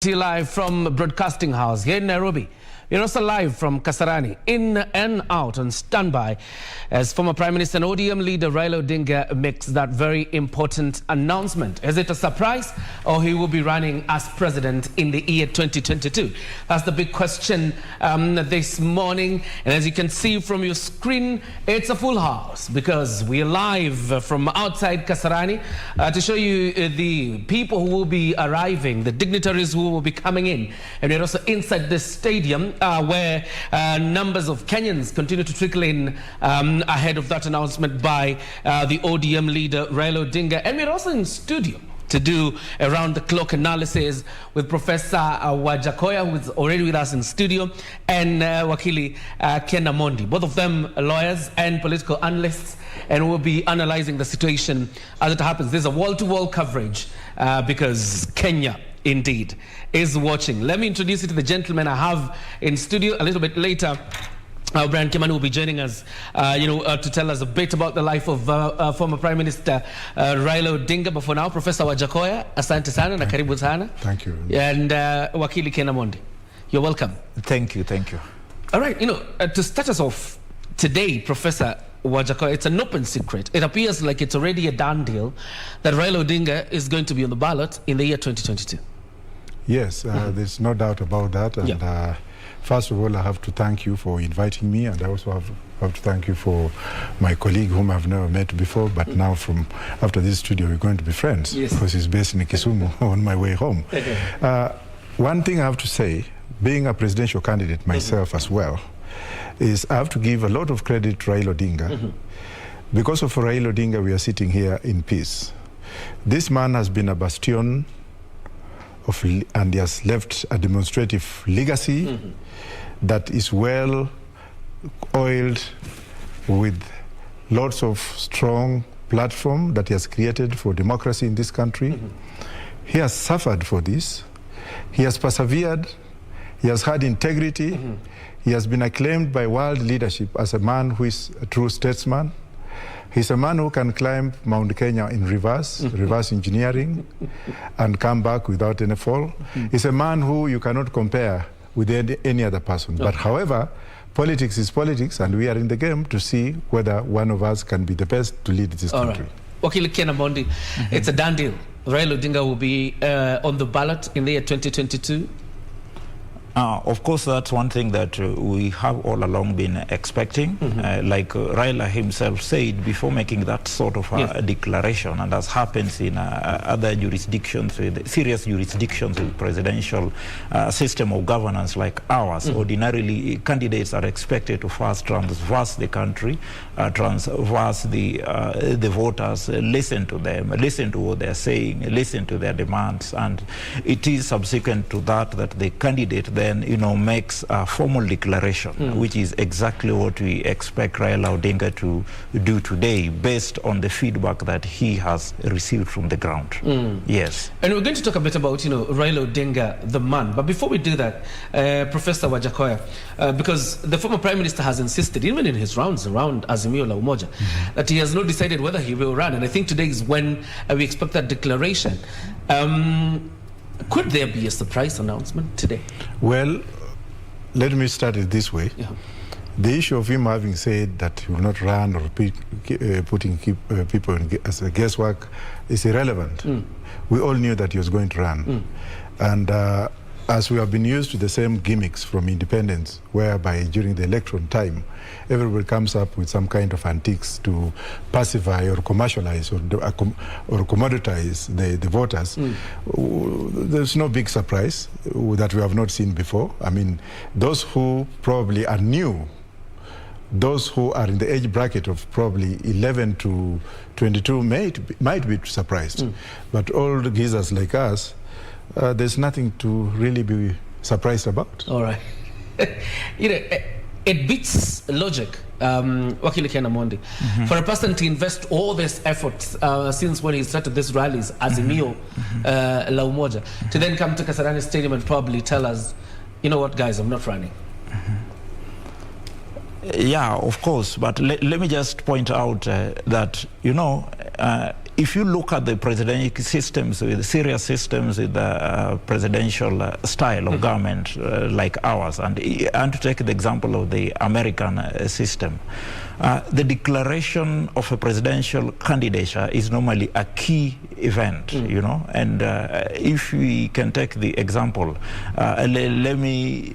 to you live from Broadcasting House here in Nairobi. We're also live from Kasarani, in and out on standby as former Prime Minister and ODM leader Raila Odinga makes that very important announcement. Is it a surprise or he will be running as president in the year 2022? That's the big question this morning. And as you can see from your screen, it's a full house because we're live from outside Kasarani to show you the people who will be arriving, the dignitaries who will be coming in. And we're also inside the stadium where numbers of Kenyans continue to trickle in ahead of that announcement by the ODM leader Raila Odinga. And we're also in studio to do around-the-clock analysis with Professor Wajakoya, who is already with us in studio, and Wakili Ken Amondi. Both of them are lawyers and political analysts, and we'll be analyzing the situation as it happens. There's a wall-to-wall coverage because Kenya indeed is watching. Let me introduce you to the gentleman I have in studio a little bit later. Brian Kimani will be joining us, to tell us a bit about the life of former Prime Minister Raila Odinga. But for now, Professor Wajakoya, asante sana na karibu sana. Thank you. And Wakili Ken Amondi, you're welcome. Thank you, thank you. All right, to start us off today, Professor Wajakoya, it's an open secret. It appears like it's already a done deal that Raila Odinga is going to be on the ballot in the year 2022. Yes, there's no doubt about that. And first of all, I have to thank you for inviting me, and I also have to thank you for my colleague whom I've never met before, but now after this studio we're going to be friends, because he's based in Kisumu on my way home. One thing I have to say, being a presidential candidate myself as well, is I have to give a lot of credit to Raila Odinga. Because of Raila Odinga, we are sitting here in peace. This man has been a bastion and he has left a demonstrative legacy that is well oiled with lots of strong platform that he has created for democracy in this country. He has suffered for this. He has persevered. He has had integrity. He has been acclaimed by world leadership as a man who is a true statesman. He's a man who can climb Mount Kenya in reverse engineering, and come back without any fall. He's a man who you cannot compare with any other person. But however, politics is politics, and we are in the game to see whether one of us can be the best to lead this country. Right. Okay, Ken Amondi, it's a done deal. Raila Odinga will be on the ballot in the year 2022. Of course, that's one thing that we have all along been expecting. Like Raila himself said before making that sort of a declaration, and as happens in other jurisdictions, with serious jurisdictions with presidential system of governance like ours, ordinarily candidates are expected to first transverse the country, transverse the voters, listen to them, listen to what they're saying, listen to their demands, and it is subsequent to that the candidate then makes a formal declaration, which is exactly what we expect Raila Odinga to do today, based on the feedback that he has received from the ground. Yes. And we're going to talk a bit about, Raila Odinga, the man. But before we do that, Professor Wajakoya, because the former Prime Minister has insisted, even in his rounds around Azimio la Umoja, that he has not decided whether he will run. And I think today is when we expect that declaration. Could there be a surprise announcement today? Well, let me start it this way. The issue of him having said that he will not run or putting people as a guesswork is irrelevant. We all knew that he was going to run. And as we have been used to the same gimmicks from independence, whereby during the election time, everybody comes up with some kind of antiques to pacify or commercialize or commoditize the voters. There's no big surprise that we have not seen before. I mean, those who probably are new, those who are in the age bracket of probably 11 to 22 might be surprised. But old geezers like us, there's nothing to really be surprised about. All right. It beats logic, Wakili Ken Amondi, for a person to invest all this effort since when he started these rallies, Azimio la Umoja, to then come to Kasarani Stadium and probably tell us, you know what, guys, I'm not running. Yeah, of course, but let me just point out that, if you look at the presidential systems, with serious systems with the presidential style of government like ours, and to take the example of the American system, the declaration of a presidential candidature is normally a key event, you know. And if we can take the example, let me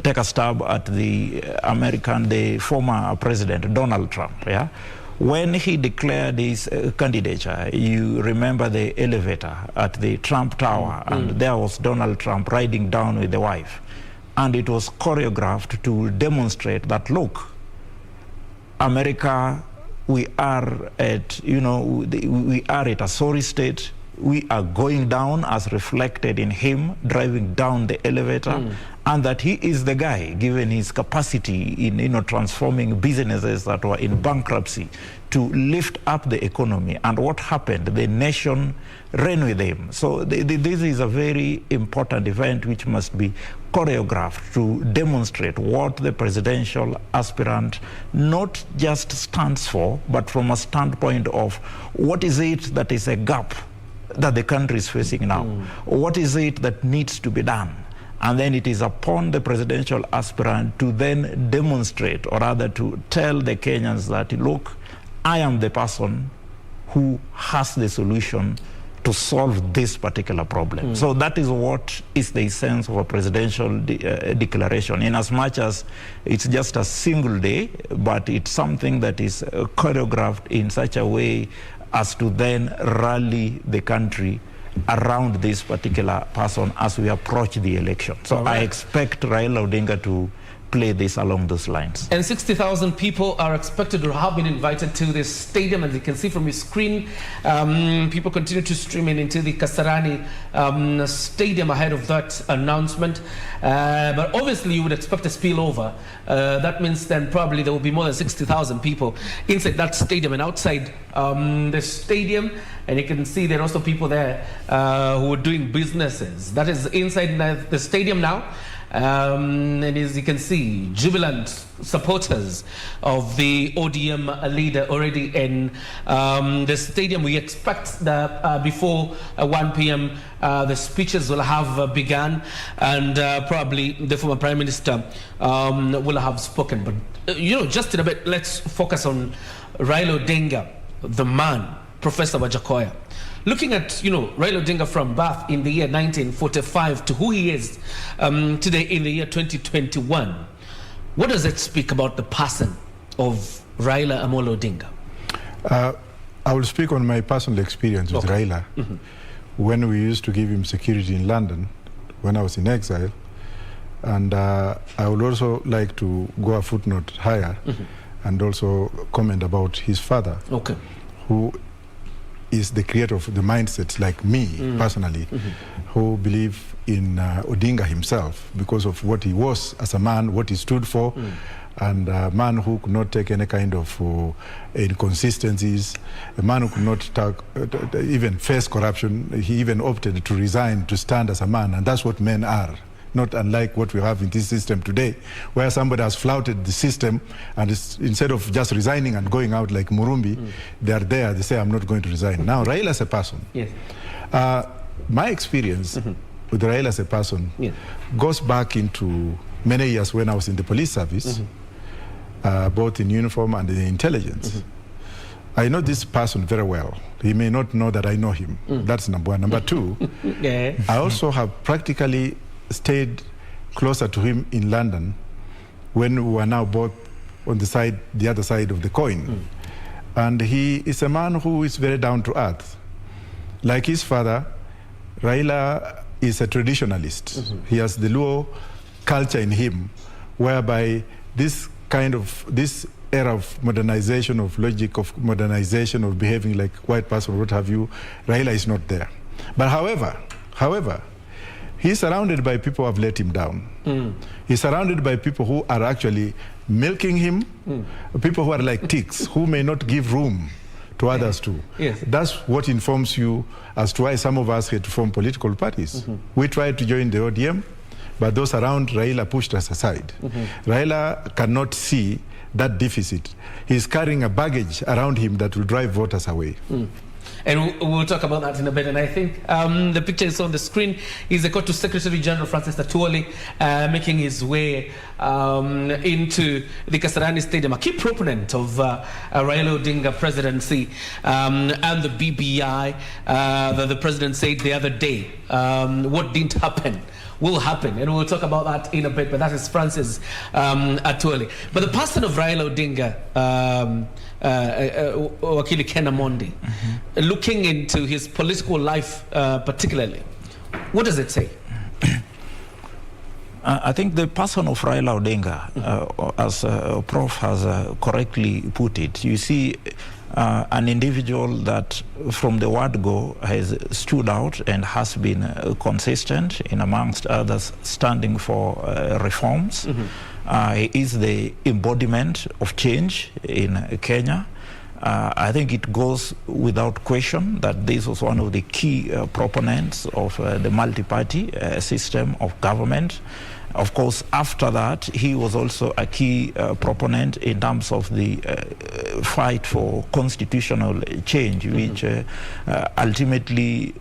take a stab at the former president, Donald Trump, yeah? When he declared his candidature, you remember the elevator at the Trump Tower, and there was Donald Trump riding down with the wife. And it was choreographed to demonstrate that, look, America, we are at, you know, we are at a sorry state. We are going down as reflected in him driving down the elevator, and that he is the guy, given his capacity in, you know, transforming businesses that were in bankruptcy to lift up the economy. And what happened? The nation ran with him. So this is a very important event which must be choreographed to demonstrate what the presidential aspirant not just stands for, but from a standpoint of what is it that is a gap that the country is facing now. What is it that needs to be done? And then it is upon the presidential aspirant to then demonstrate, or rather to tell the Kenyans that, look, I am the person who has the solution to solve this particular problem. So that is what is the essence of a presidential declaration, in as much as it's just a single day, but it's something that is choreographed in such a way as to then rally the country around this particular person as we approach the election. So I expect Raila Odinga to play this along those lines. And 60,000 people are expected to have been invited to this stadium, as you can see from your screen. People continue to stream in into the Kasarani stadium ahead of that announcement. But obviously you would expect a spillover. That means then probably there will be more than 60,000 people inside that stadium and outside the stadium. And you can see there are also people there who are doing businesses. That is inside the stadium now. And as you can see, jubilant supporters of the ODM leader already in the stadium. We expect that before 1 p.m. The speeches will have begun, and probably the former Prime Minister will have spoken. But, you know, just in a bit, let's focus on Raila Odinga, the man, Professor Wajakoya. Looking at, you know, Raila Odinga from birth in the year 1945 to who he is today in the year 2021, what does it speak about the person of Raila Amolo Odinga? I will speak on my personal experience with Raila. When we used to give him security in London, when I was in exile. And I would also like to go a footnote higher and also comment about his father, who is the creator of the mindset, like me personally, who believe in Odinga himself because of what he was as a man, what he stood for, and a man who could not take any kind of inconsistencies, a man who could not even face corruption. He even opted to resign to stand as a man, and that's what men are. Not unlike what we have in this system today, where somebody has flouted the system, and instead of just resigning and going out like Murumbi, they are there, they say, I'm not going to resign. Now, Raila as a person, my experience with Raila as a person goes back into many years when I was in the police service, both in uniform and in intelligence. I know this person very well. He may not know that I know him. That's number one. Number two, I also have practically stayed closer to him in London when we were now both on the other side of the coin. And he is a man who is very down to earth. Like his father, Raila is a traditionalist. He has the Luo culture in him, whereby this era of modernization, of logic, of modernization, of behaving like white person, what have you, Raila is not there. But however, he's surrounded by people who have let him down. He's surrounded by people who are actually milking him, people who are like ticks, who may not give room to others too. That's what informs you as to why some of us had to form political parties. We tried to join the ODM, but those around Raila pushed us aside. Raila cannot see that deficit. He's carrying a baggage around him that will drive voters away. And we'll talk about that in a bit. And I think the picture is on the screen. Is the Court to Secretary General Francis Atwoli making his way into the Kasarani Stadium, a key proponent of Raila Odinga presidency and the BBI. The president said the other day, what didn't happen will happen, and we'll talk about that in a bit, but that is Francis Atwoli. But the person of Raila Odinga, Wakili Ken Amondi, looking into his political life particularly, what does it say? I think the person of Raila Odinga, as Prof has correctly put it, you see an individual that from the word go has stood out and has been consistent in, amongst others, standing for reforms. He is the embodiment of change in Kenya. I think it goes without question that this was one of the key proponents of the multi-party system of government. Of course, after that, he was also a key proponent in terms of the fight for constitutional change, which ultimately,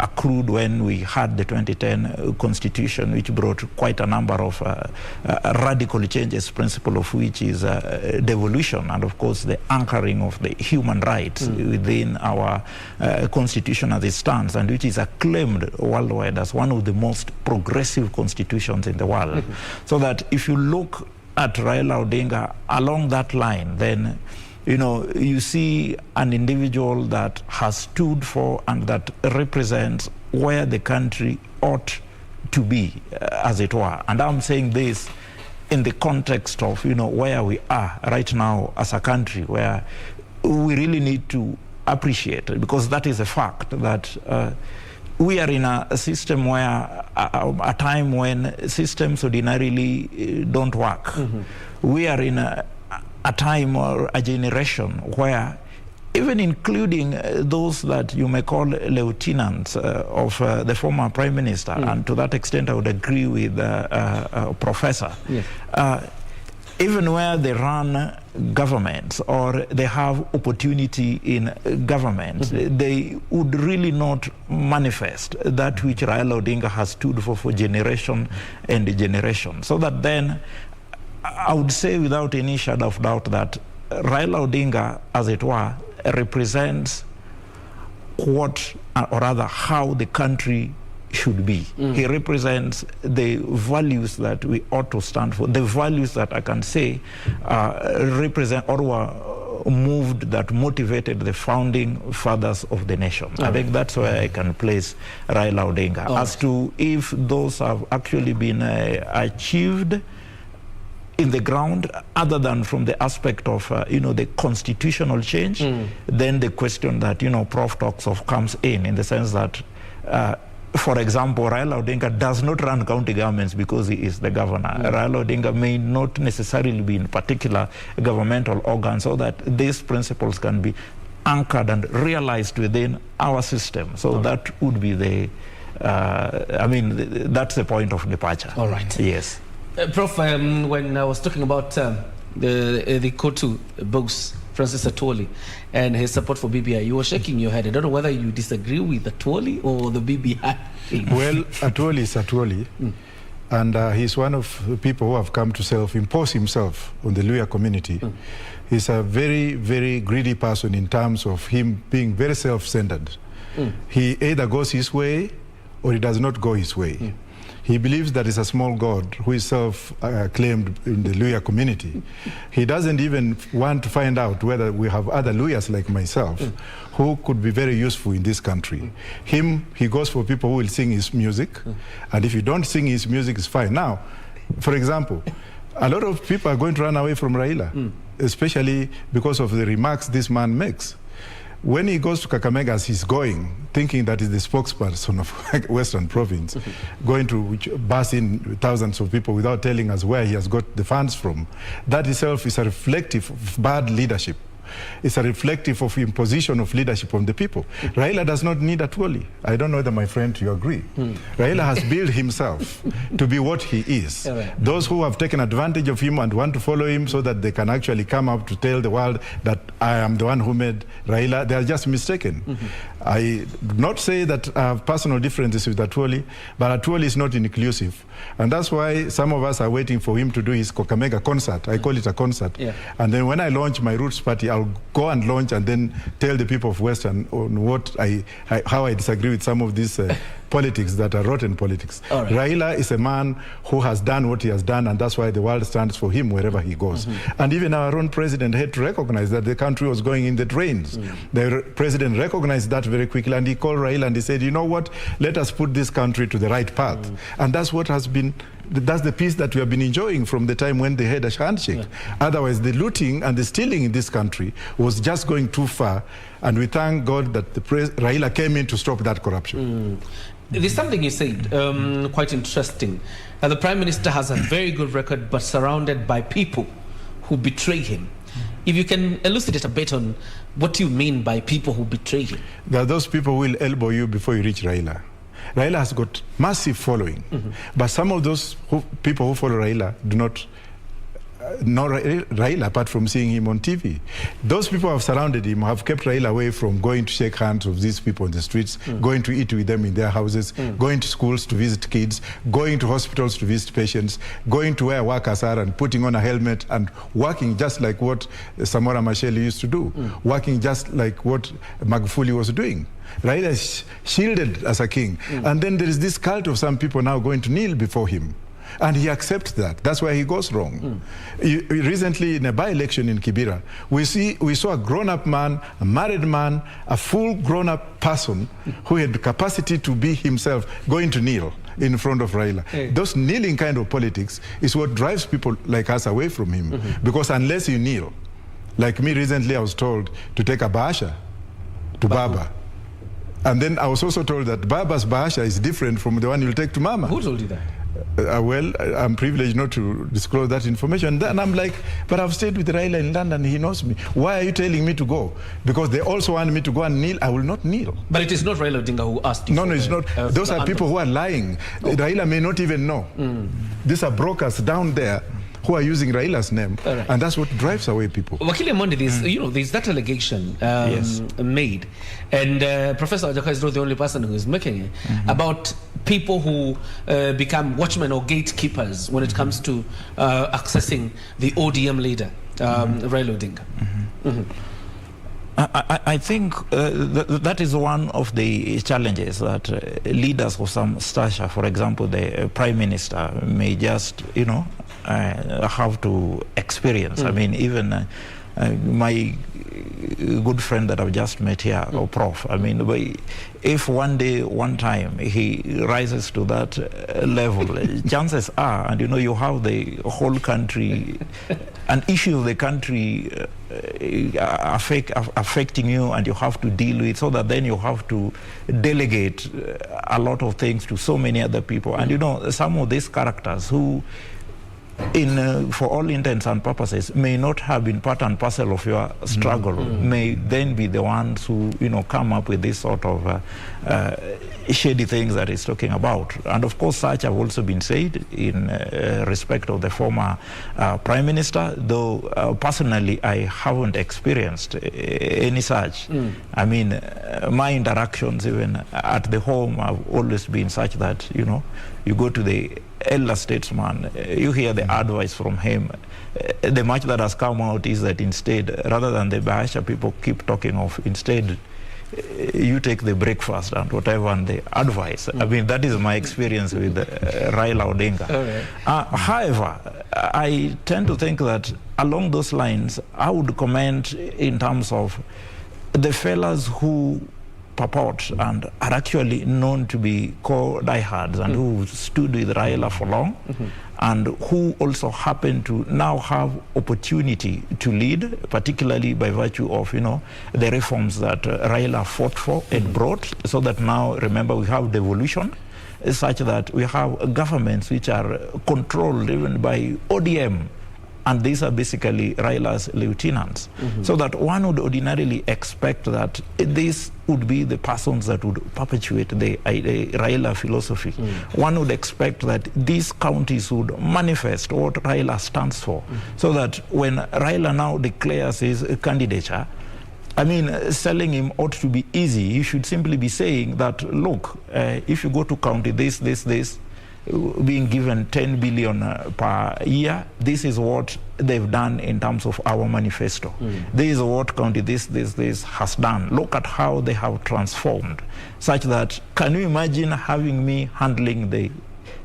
accrued when we had the 2010 constitution, which brought quite a number of radical changes, principle of which is devolution, and of course the anchoring of the human rights within our constitution as it stands, and which is acclaimed worldwide as one of the most progressive constitutions in the world. So that if you look at Raila Odinga along that line, then you see an individual that has stood for and that represents where the country ought to be, as it were. And I'm saying this in the context of, where we are right now as a country, where we really need to appreciate it, because that is a fact that we are in a system where, a time when systems ordinarily don't work. We are in a time or a generation where, even including those that you may call lieutenants of the former Prime Minister, and to that extent I would agree with Professor, even where they run governments or they have opportunity in government, they would really not manifest that which Raila Odinga has stood for generation and generation. So that then, I would say without any shadow of doubt that Raila Odinga, as it were, represents what, or rather how the country should be. He represents the values that we ought to stand for, the values that I can say represent or were moved, that motivated the founding fathers of the nation. I think that's where I can place Raila Odinga. As to if those have actually been achieved in the ground, other than from the aspect of the constitutional change, then the question that Prof talks of comes in the sense that, for example, Raila Odinga does not run county governments because he is the governor. Raila Odinga may not necessarily be in particular governmental organs, so that these principles can be anchored and realized within our system. So that would be the, that's the point of departure. All right. Yes. Prof, when I was talking about the Kotu boss, Francis Atwoli, and his support for BBI, you were shaking your head. I don't know whether you disagree with Atwoli or the BBI. Well, Atwoli is Atwoli, and he's one of the people who have come to self-impose himself on the Luhya community. He's a very, very greedy person in terms of him being very self-centered. He either goes his way or he does not go his way. He believes that is a small God who is self-claimed in the Luhya community. He doesn't even want to find out whether we have other Luhyas like myself who could be very useful in this country. He goes for people who will sing his music, and if you don't sing his music, it's fine. Now, for example, a lot of people are going to run away from Raila, especially because of the remarks this man makes. When he goes to Kakamega, as he's going, thinking that he's the spokesperson of Western Province, going to bus in thousands of people without telling us where he has got the funds from, that itself is a reflective of bad leadership. is a reflective of imposition of leadership on the people. Raila does not need Atwoli. I don't know whether, my friend, you agree. Raila has built himself to be what he is. Those who have taken advantage of him and want to follow him so that they can actually come up to tell the world that I am the one who made Raila, they are just mistaken. I do not say that I have personal differences with Atwoli, but Atwoli is not inclusive. And that's why some of us are waiting for him to do his Kakamega concert. I call it a concert. And then when I launch my Roots Party, I'll go and launch and then tell the people of Western on what how I disagree with some of these politics that are rotten politics. Raila is a man who has done what he has done, and that's why the world stands for him wherever he goes. And even our own president had to recognize that the country was going in the drains. The president recognized that very quickly, and he called Raila and he said, you know what, let us put this country to the right path. And that's what has been, that's the peace that we have been enjoying from the time when they had a handshake. Otherwise, the looting and the stealing in this country was just going too far, and we thank God that Raila came in to stop that corruption. There's something you said, quite interesting. The Prime Minister has a very good record, but surrounded by people who betray him. If you can elucidate a bit on what you mean by people who betray him. There are those people who will elbow you before you reach Raila. Raila has got massive following, but some of those people who follow Raila do not know Raila apart from seeing him on TV. Those people who have surrounded him have kept Raila away from going to shake hands with these people in the streets, going to eat with them in their houses, going to schools to visit kids, going to hospitals to visit patients, going to where workers are and putting on a helmet and working just like what Samora Machel used to do, working just like what Magufuli was doing. Raila is shielded as a king. And then there is this cult of some people now going to kneel before him. And he accepts that. That's where he goes wrong. Recently, in a by-election in Kibera, we saw a grown-up man, a married man, a full grown-up person who had the capacity to be himself going to kneel in front of Raila. Those kneeling kind of politics is what drives people like us away from him. Because unless you kneel, like me recently, I was told to take a bahasha to Baba. And then I was also told that Baba's bahasha is different from the one you'll take to Mama. Who told you that? Well, I'm privileged not to disclose that information. Then I'm like, but I've stayed with Raila in London, he knows me. Why are you telling me to go? Because they also want me to go and kneel. I will not kneel. But it is not Raila Odinga who asked you. No, it's not. Those are people who are lying. Raila may not even know. These are brokers down there who are using Raila's name, and that's what drives away people. Wakili Amondi, there's that allegation made, and Professor Wajakoya is not the only person who is making it, about people who become watchmen or gatekeepers when it comes to accessing the ODM leader, Raila Odinga. I think that is one of the challenges that leaders of some stature, for example, the Prime Minister, may just, have to experience. I mean, even my good friend that I've just met here, or Prof, I mean, if one day, one time, he rises to that level, chances are, and you have the whole country, an issue of the country affecting you, and you have to deal with, so that then you have to delegate a lot of things to so many other people. And some of these characters who, for all intents and purposes, may not have been part and parcel of your struggle, may then be the ones who, come up with this sort of shady things that he's talking about. And of course, such have also been said in respect of the former Prime Minister, though personally I haven't experienced any such. I mean, my interactions even at the home have always been such that, you go to the elder statesman, you hear the advice from him. The much that has come out is that instead, rather than the bahasha people keep talking of, instead you take the breakfast and whatever and the advice. I mean, that is my experience with Raila Odinga. However, I tend to think that along those lines, I would comment in terms of the fellas who purport and are actually known to be core diehards and who stood with Raila for long, and who also happen to now have opportunity to lead, particularly by virtue of the reforms that Raila fought for and brought, so that now, remember, we have devolution, such that we have governments which are controlled even by ODM and these are basically Raila's lieutenants. So that one would ordinarily expect that these would be the persons that would perpetuate the Raila philosophy. One would expect that these counties would manifest what Raila stands for, so that when Raila now declares his candidature, I mean, selling him ought to be easy. You should simply be saying that, look, if you go to county this, being given 10 billion per year, this is what they've done in terms of our manifesto. This is what county this has done. Look at how they have transformed, such that, can you imagine having me handling the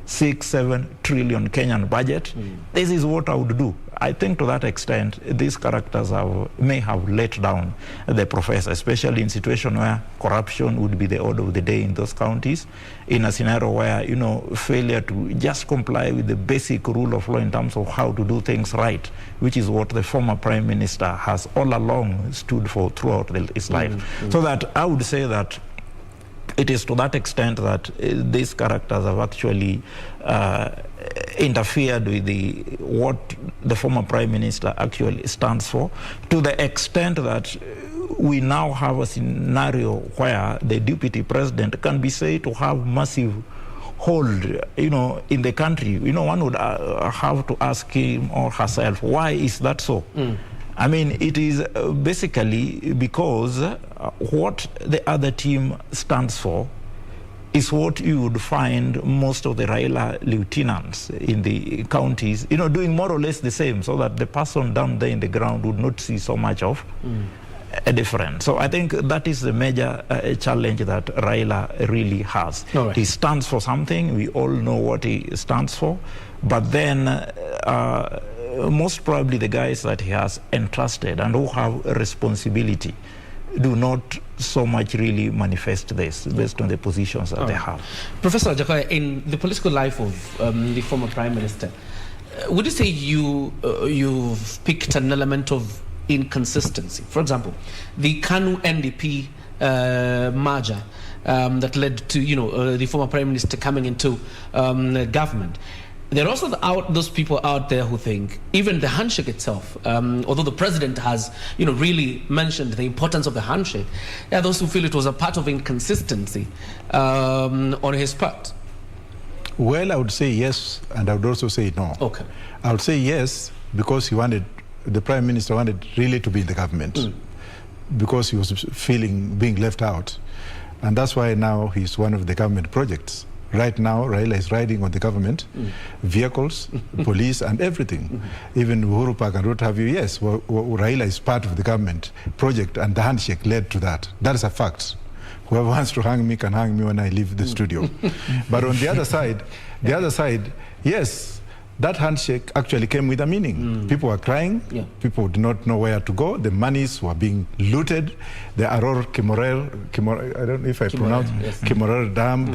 6-7 trillion Kenyan budget? This is what I would do. I think to that extent, these characters may have let down the professor, especially in situation where corruption would be the order of the day in those counties, in a scenario where, you know, failure to just comply with the basic rule of law in terms of how to do things right, which is what the former prime minister has all along stood for throughout his life. So that I would say that it is to that extent that these characters have actually interfered with what the former prime minister actually stands for, to the extent that we now have a scenario where the deputy president can be said to have massive hold, you know, in the country. You know, one would have to ask him or herself, why is that so? I mean, it is basically because what the other team stands for is what you would find most of the Raila lieutenants in the counties, you know, doing more or less the same, so that the person down there in the ground would not see so much of a difference. So I think that is the major challenge that Raila really has. Right. He stands for something, we all know what he stands for, but then most probably the guys that he has entrusted and who have a responsibility do not so much really manifest this based on the positions that they have. Professor Wajakoya, in the political life of the former Prime Minister, would you say you've picked an element of inconsistency? For example, the KANU NDP merger that led to, you know, the former Prime Minister coming into government. There are also those people out there who think even the handshake itself, although the president has, you know, really mentioned the importance of the handshake, there are those who feel it was a part of inconsistency on his part. Well, I would say yes, and I would also say no. Okay. I would say yes because the Prime Minister wanted really to be in the government because he was feeling being left out. And that's why now he's one of the government projects. Right now, Raila is riding on the government, vehicles, police, and everything. Even Uhuru Park and what have you, yes, Raila is part of the government project, and the handshake led to that. That is a fact. Whoever wants to hang me can hang me when I leave the studio. But on the other side, yes, that handshake actually came with a meaning. People were crying. Yeah. People did not know where to go. The monies were being looted. The Aror Kimorer, I don't know if I pronounce Kimorer Dam,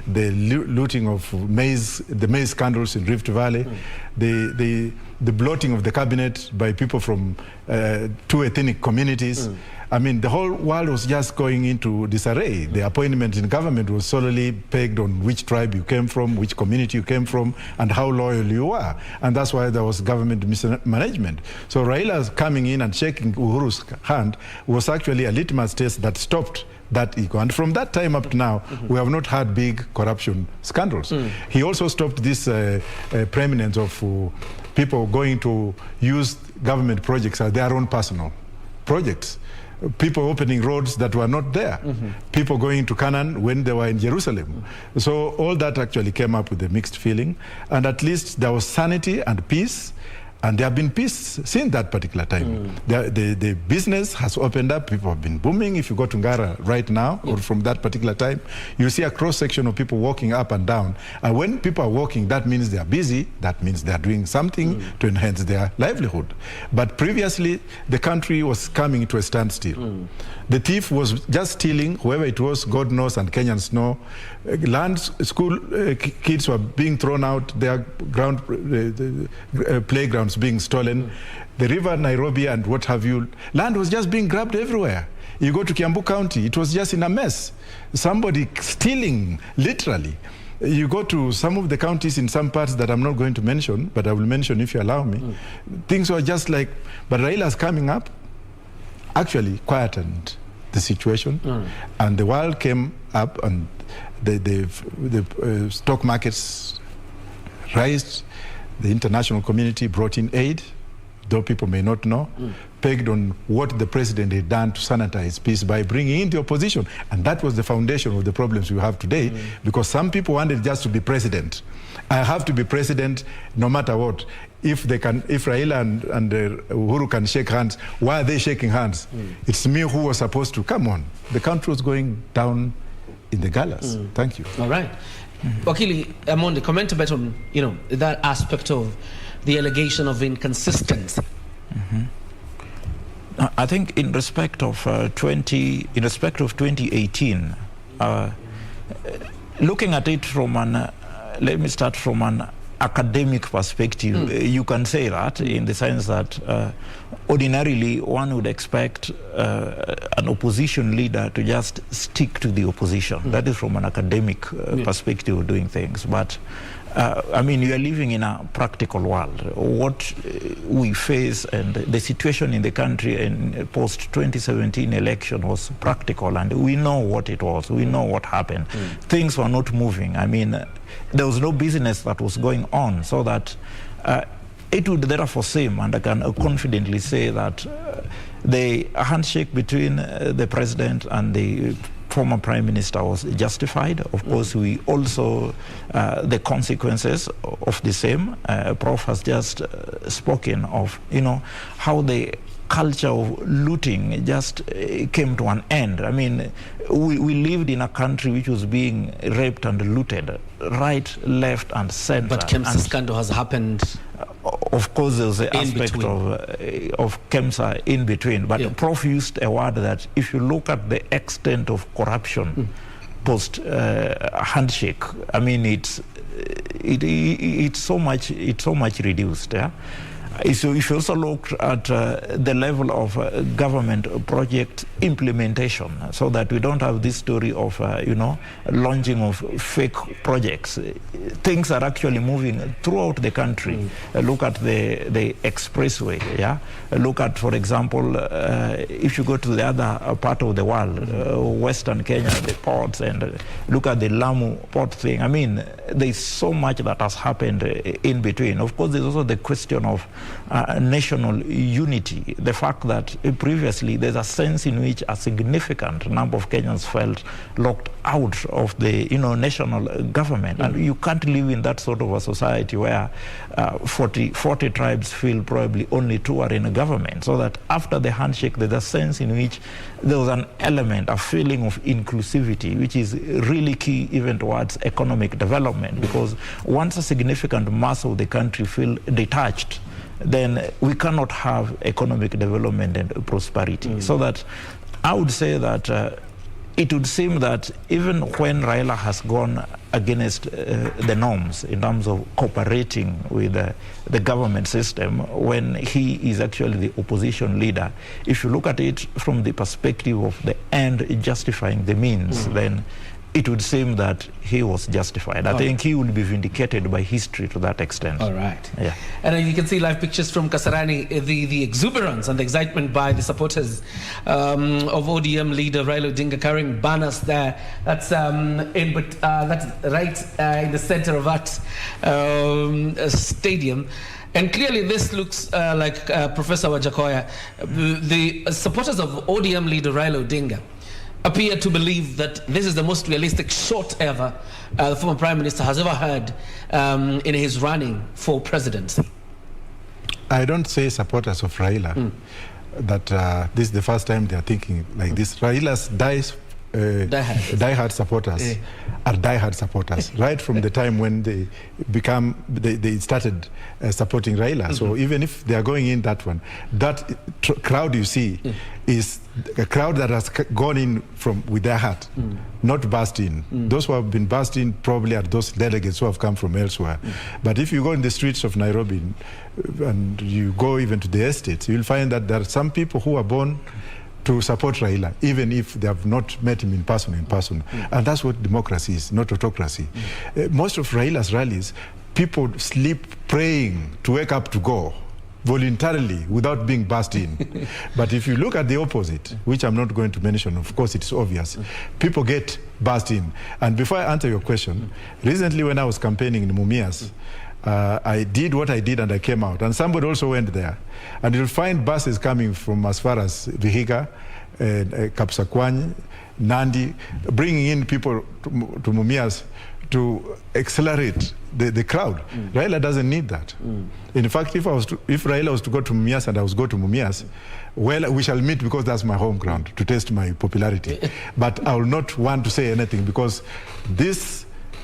the looting of maize, the maize scandals in Rift Valley, the bloating of the cabinet by people from two ethnic communities. I mean, the whole world was just going into disarray. The appointment in government was solely pegged on which tribe you came from, which community you came from, and how loyal you were. And that's why there was government mismanagement. So Raila's coming in and shaking Uhuru's hand was actually a litmus test that stopped that ego. And from that time up to now, we have not had big corruption scandals. He also stopped this preeminence of people going to use government projects as their own personal projects. People opening roads that were not there. People going to Canaan when they were in Jerusalem. So all that actually came up with a mixed feeling. And at least there was sanity and peace. And there have been peace since that particular time. The business has opened up. People have been booming. If you go to Ngara right now, or from that particular time, you see a cross-section of people walking up and down. And when people are walking, that means they are busy. That means they are doing something to enhance their livelihood. But previously, the country was coming to a standstill. The thief was just stealing, whoever it was, God knows, and Kenyans know. School kids were being thrown out, their playgrounds being stolen. The river Nairobi and what have you, land was just being grabbed everywhere. You go to Kiambu County, it was just in a mess. Somebody stealing, literally. You go to some of the counties in some parts that I'm not going to mention, but I will mention if you allow me. Things were just like, but Raila's coming up actually quietened the situation, and the world came up, and the stock markets raised. The international community brought in aid, though people may not know, pegged on what the president had done to sanitize peace by bringing in the opposition. And that was the foundation of the problems we have today, because some people wanted just to be president. I have to be president no matter what. If Raila and Uhuru can shake hands, why are they shaking hands? It's me who was supposed to. Come on. The country was going down in the gallows. Thank you. All right. Wakili Amondi, comment a bit on, that aspect of the allegation of inconsistency. I think in respect of 2018, looking at it from an, let me start from an academic perspective, you can say that in the sense that ordinarily one would expect an opposition leader to just stick to the opposition. That is from an academic perspective of doing things. But I mean, we are living in a practical world. What we face and the situation in the country in post-2017 election was practical, and we know what it was. We know what happened. Things were not moving. I mean, there was no business that was going on, so that it would therefore seem, and I can confidently say that the handshake between the president and the former Prime Minister was justified. Of course, we also, the consequences of the same, Prof has just spoken of, how the culture of looting just came to an end. I mean, we lived in a country which was being raped and looted, right, left, and center. But KEMSA scandal has happened. Of course, there's the aspect of KEMSA in between. But Prof used a word that if you look at the extent of corruption post handshake, I mean, it's so much reduced. Yeah. So if you also look at the level of government project implementation, so that we don't have this story of, launching of fake projects. Things are actually moving throughout the country. Look at the expressway, yeah? Look at, for example, if you go to the other part of the world, Western Kenya, the ports, and look at the Lamu port thing. I mean, there's so much that has happened in between. Of course, there's also the question of national unity. The fact that previously there's a sense in which a significant number of Kenyans felt locked out of the national government, and you can't live in that sort of a society where 40 tribes feel probably only 2 are in a government. So that after the handshake, there's a sense in which there was an element, a feeling of inclusivity, which is really key even towards economic development, because once a significant mass of the country feel detached, then we cannot have economic development and prosperity. So that I would say that it would seem that even when Raila has gone against the norms in terms of cooperating with the government system, when he is actually the opposition leader, if you look at it from the perspective of the end justifying the means, then it would seem that he was justified. I think he will be vindicated by history to that extent. All right. Yeah. And you can see live pictures from Kasarani, the exuberance and the excitement by the supporters of ODM leader Raila Odinga carrying banners there. That's that's right in the center of that stadium. And clearly this looks like Professor Wajakoya. The supporters of ODM leader Raila Odinga appear to believe that this is the most realistic shot ever the former Prime Minister has ever had in his running for presidency. I don't say supporters of Raila that this is the first time they are thinking like this. Raila's diehard supporters are diehard supporters right from the time when they started supporting Raila. So even if they are going in that one, that crowd you see is a crowd that has gone in with their heart, not burst in. Those who have been burst in probably are those delegates who have come from elsewhere. But if you go in the streets of Nairobi and you go even to the estates, you'll find that there are some people who are born to support Raila, even if they have not met him in person. And that's what democracy is, not autocracy. Most of Raila's rallies, people sleep praying to wake up to go voluntarily without being bussed in. But if you look at the opposite, which I'm not going to mention, of course it's obvious, people get bussed in. And before I answer your question, recently when I was campaigning in Mumias, I did what I did and I came out. And somebody also went there. And you'll find buses coming from as far as Vihiga, Kapsakwany, Nandi, bringing in people to Mumias to accelerate the crowd. Raila doesn't need that. In fact, if Raila was to go to Mumias and I was go to Mumias, well, we shall meet because that's my home ground to test my popularity. But I will not want to say anything because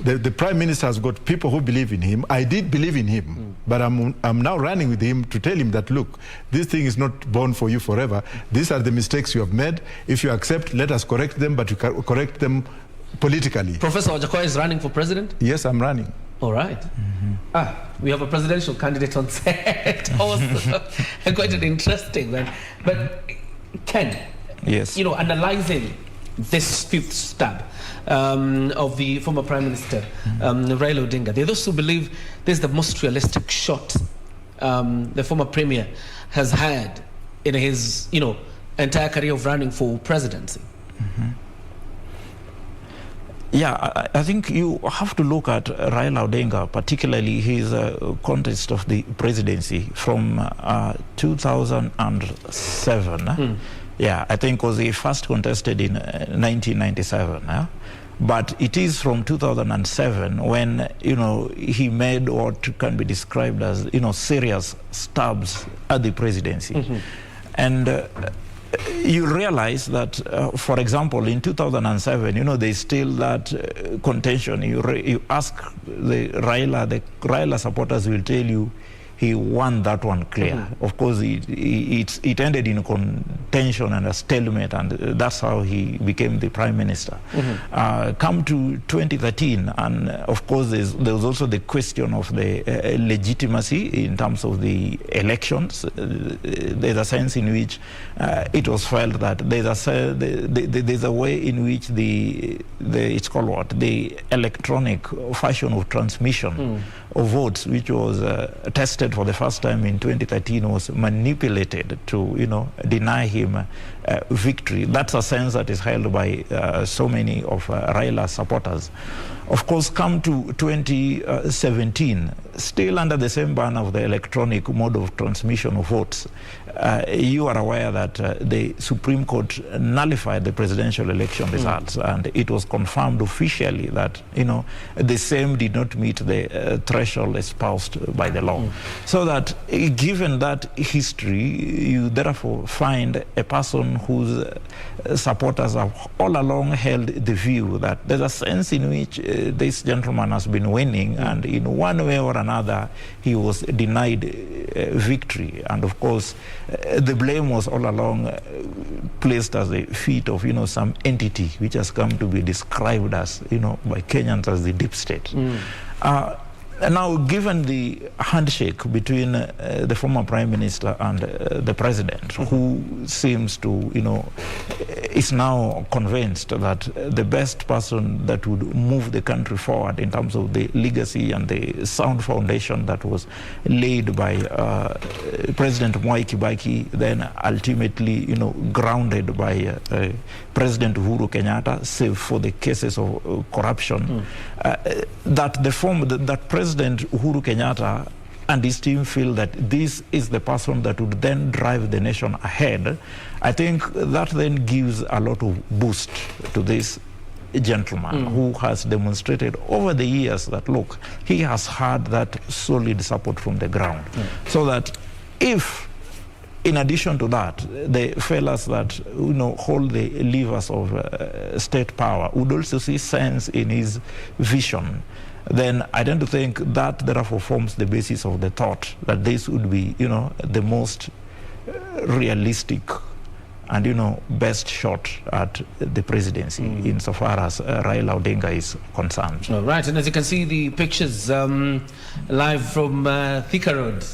the Prime Minister has got people who believe in him. I did believe in him, but I'm now running with him to tell him that, look, this thing is not born for you forever. These are the mistakes you have made. If you accept, let us correct them, but you correct them politically. Professor Wajakoya is running for president? Yes, I'm running. All right. We have a presidential candidate on set also. Quite an interesting one. But Ken, yes, analyzing this fifth stab of the former Prime Minister, Raila Odinga, there are those who believe this is the most realistic shot the former Premier has had in his, entire career of running for presidency. Yeah, I think you have to look at Raila Odinga, particularly his contest of the presidency from 2007. Yeah, I think was he first contested in 1997. But it is from 2007 when, he made what can be described as, serious stabs at the presidency. And you realize that, for example, in 2007, there's still that contention. You ask the Raila supporters will tell you he won that one clear. Of course, it ended in contention and a stalemate, and that's how he became the Prime Minister. Come to 2013, and of course, there was also the question of the legitimacy in terms of the elections. There's a sense in which it was felt that there's a way in which it's called what? The electronic fashion of transmission of votes, which was tested for the first time in 2013, was manipulated to, deny him victory. That's a sense that is held by so many of Raila's supporters. Of course, come to 2017, still under the same banner of the electronic mode of transmission of votes, you are aware that the Supreme Court nullified the presidential election results, and it was confirmed officially that, the same did not meet the threshold espoused by the law. So that, given that history, you therefore find a person whose supporters have all along held the view that there's a sense in which this gentleman has been winning, and in one way or another he was denied victory. And of course, the blame was all along placed at the feet of some entity which has come to be described as by Kenyans as the deep state. Now, given the handshake between the former Prime Minister and the President, who seems to, is now convinced that the best person that would move the country forward in terms of the legacy and the sound foundation that was laid by President Mwai Kibaki, then ultimately, grounded by President Uhuru Kenyatta, save for the cases of corruption, that President Uhuru Kenyatta and his team feel that this is the person that would then drive the nation ahead. I think that then gives a lot of boost to this gentleman who has demonstrated over the years that, look, he has had that solid support from the ground. So that if, in addition to that, the fellas that hold the levers of state power would also see sense in his vision, then I tend to think that therefore forms the basis of the thought that this would be, the most realistic and, best shot at the presidency insofar as Raila Odinga is concerned. All right, and as you can see the pictures live from Thika Road,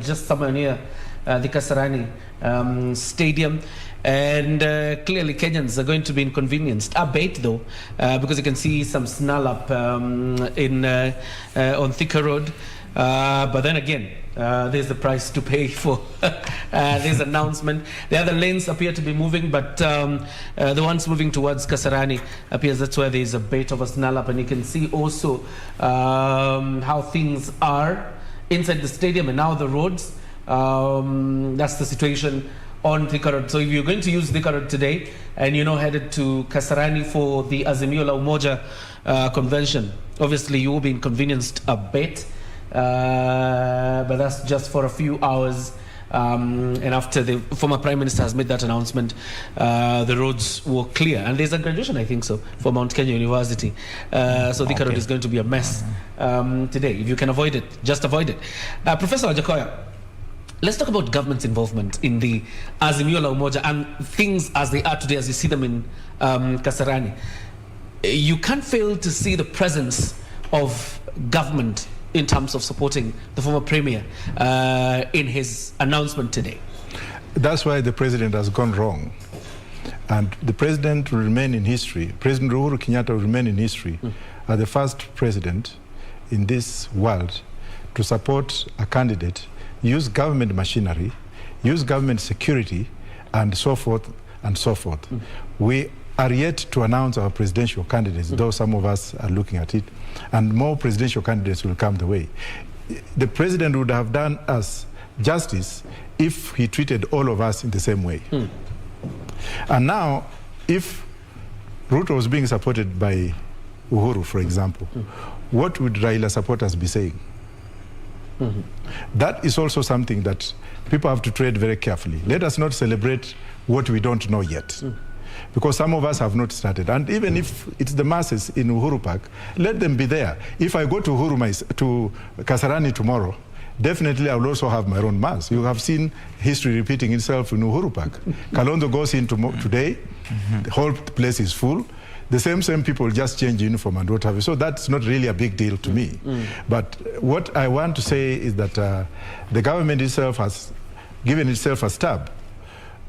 just somewhere near the Kasarani Stadium. And clearly Kenyans are going to be inconvenienced a bit though, because you can see some snarl up on Thika Road. But then again, there's the price to pay for this announcement. The other lanes appear to be moving, but the ones moving towards Kasarani appears that's where there's a bit of a snarl up. And you can see also how things are inside the stadium and now the roads. That's the situation on Thika Road. So if you're going to use Thika Road today and you're now headed to Kasarani for the Azimio la Umoja convention, obviously you will be inconvenienced a bit, but that's just for a few hours. And after the former Prime Minister has made that announcement, the roads were clear. And there's a graduation, I think so, for Mount Kenya University. So Thika Road is going to be a mess today. If you can avoid it, just avoid it. Professor Wajakoya, let's talk about government's involvement in the Azimio la Umoja and things as they are today, as you see them in Kasarani. You can't fail to see the presence of government in terms of supporting the former premier in his announcement today. That's why the president has gone wrong. And the president will remain in history. President Uhuru Kenyatta will remain in history as the first president in this world to support a candidate, use government machinery, use government security, and so forth and so forth. We are yet to announce our presidential candidates, though some of us are looking at it, and more presidential candidates will come the way. The president would have done us justice if he treated all of us in the same way. And now, if Ruto was being supported by Uhuru, for example, what would Raila supporters be saying? That is also something that people have to tread very carefully. Let us not celebrate what we don't know yet. Because some of us have not started. And even if it's the masses in Uhuru Park, let them be there. If I go to Kasarani tomorrow, definitely I will also have my own mass. You have seen history repeating itself in Uhuru Park. Kalonzo goes in today, the whole place is full. The same people just change uniform and what have you. So that's not really a big deal to me. But what I want to say is that the government itself has given itself a stab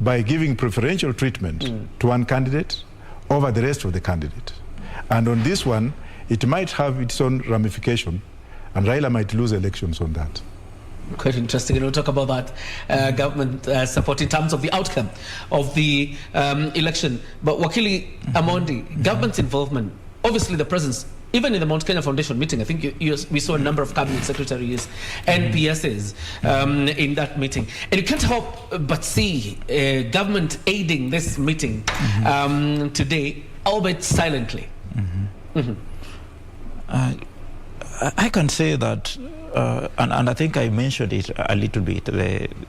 by giving preferential treatment to one candidate over the rest of the candidate. And on this one, it might have its own ramification, and Raila might lose elections on that. Quite interesting, and we'll talk about that government support in terms of the outcome of the election. But Wakili Amondi, government's involvement, obviously the presence, even in the Mount Kenya Foundation meeting, I think we saw a number of cabinet secretaries and PSs in that meeting. And you can't help but see government aiding this meeting today, albeit silently. I can say that, and I think I mentioned it a little bit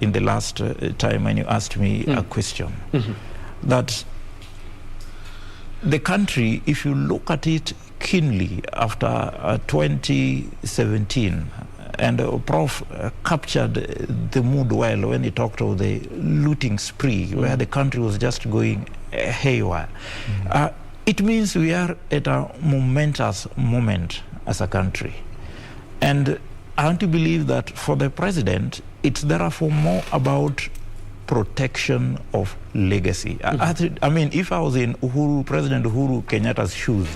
in the last time when you asked me a question, that the country, if you look at it keenly after 2017, and Prof captured the mood well when he talked of the looting spree, where the country was just going haywire. It means we are at a momentous moment as a country. And I want to believe that for the president, it's therefore more about protection of legacy. I mean, if I was in President Uhuru Kenyatta's shoes,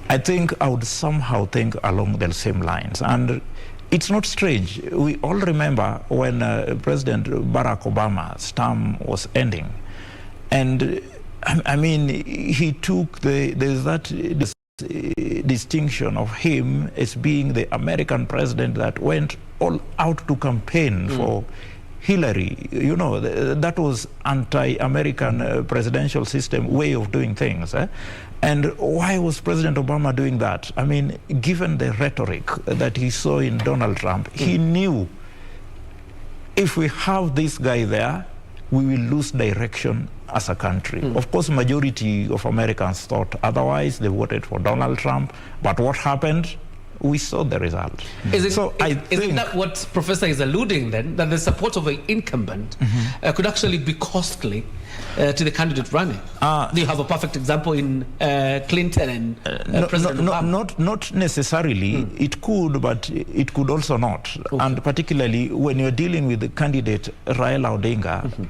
I think I would somehow think along the same lines. And it's not strange. We all remember when President Barack Obama's term was ending. And I mean, he took there's that distinction of him as being the American president that went all out to campaign for Hillary. You know, that was anti-American presidential system way of doing things. And why was President Obama doing that? I mean, given the rhetoric that he saw in Donald Trump, he knew if we have this guy there, we will lose direction as a country. Of course, majority of Americans thought otherwise. They voted for Donald Trump. But what happened? we saw the result. Isn't that what Professor is alluding then, that the support of an incumbent could actually be costly to the candidate running? Do you have a perfect example in Clinton and President Obama? Not necessarily. It could, but it could also not. Okay. And particularly when you're dealing with the candidate Raila Odinga,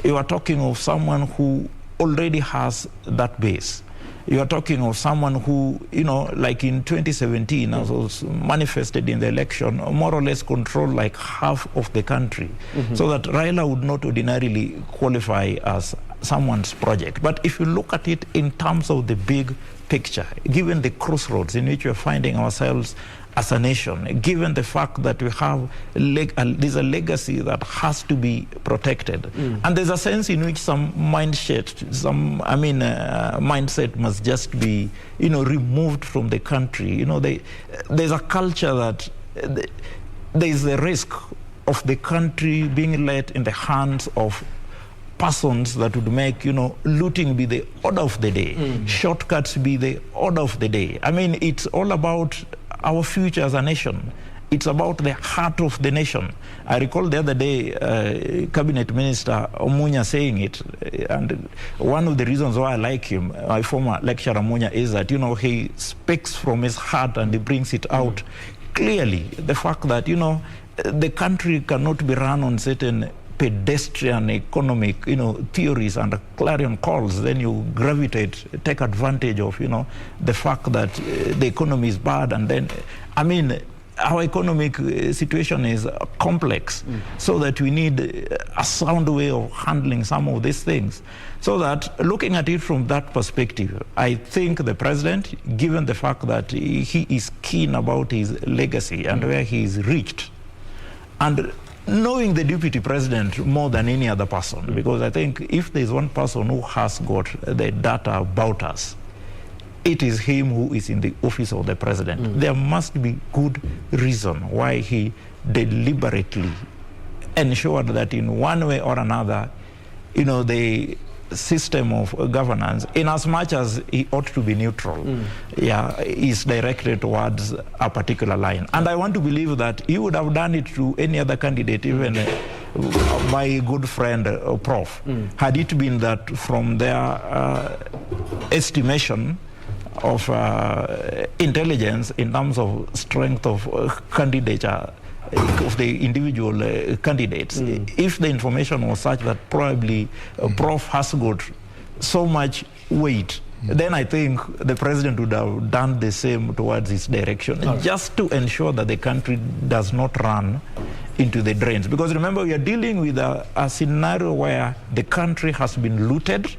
you are talking of someone who already has that base. You are talking of someone who, you know, like in 2017, as was manifested in the election, more or less controlled like half of the country. So that Raila would not ordinarily qualify as someone's project. But if you look at it in terms of the big picture, given the crossroads in which we're finding ourselves as a nation, given the fact that we have there's a legacy that has to be protected, and there's a sense in which some mindset must just be, you know, removed from the country. You know, there's a culture that there is a risk of the country being led in the hands of persons that would make, you know, looting be the order of the day, shortcuts be the order of the day. I mean, it's all about our future as a nation. It's about the heart of the nation. I recall the other day, Cabinet Minister Omunya saying it, and one of the reasons why I like him, my former lecturer Omunya, is that, you know, he speaks from his heart and he brings it out clearly. The fact that, you know, the country cannot be run on certain pedestrian economic, you know, theories and clarion calls. Then you gravitate, take advantage of, you know, the fact that the economy is bad, and then, I mean, our economic situation is complex, so that we need a sound way of handling some of these things. So that, looking at it from that perspective, I think the president, given the fact that he is keen about his legacy and where he is reached, and knowing the deputy president more than any other person, because I think if there's one person who has got the data about us, it is him who is in the office of the president. There must be good reason why he deliberately ensured that in one way or another, you know, the system of governance, in as much as he ought to be neutral, is directed towards a particular line. And I want to believe that he would have done it to any other candidate, even my good friend Prof, had it been that from their estimation of intelligence in terms of strength of candidature of the individual candidates, if the information was such that probably Prof has got so much weight, then I think the president would have done the same towards his direction, just to ensure that the country does not run into the drains. Because remember, we are dealing with a scenario where the country has been looted.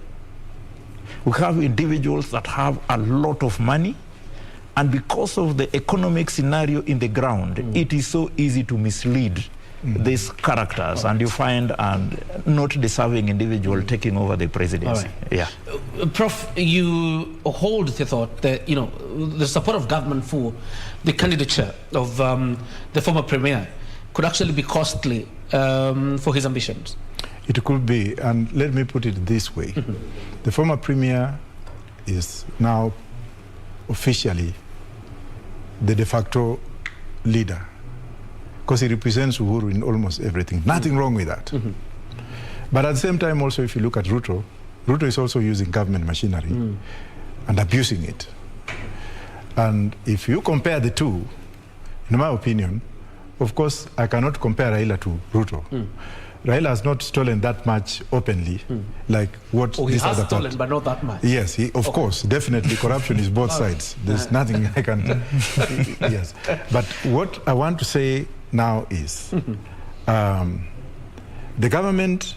We have individuals that have a lot of money, and because of the economic scenario in the ground, it is so easy to mislead these characters, and you find a not deserving individual taking over the presidency. Prof, you hold the thought that, you know, the support of government for the candidature of the former premier could actually be costly for his ambitions. It could be, and let me put it this way. The former premier is now officially the de facto leader, because he represents Uhuru in almost everything. Nothing wrong with that. But at the same time also, if you look at Ruto, Ruto is also using government machinery and abusing it. And if you compare the two, in my opinion, of course, I cannot compare Raila to Ruto. Raila has not stolen that much openly, like what this other part. He has stolen, but not that much. Yes, of course, definitely. Corruption is both sides. There's nothing I can. Yes, but what I want to say now is, the government,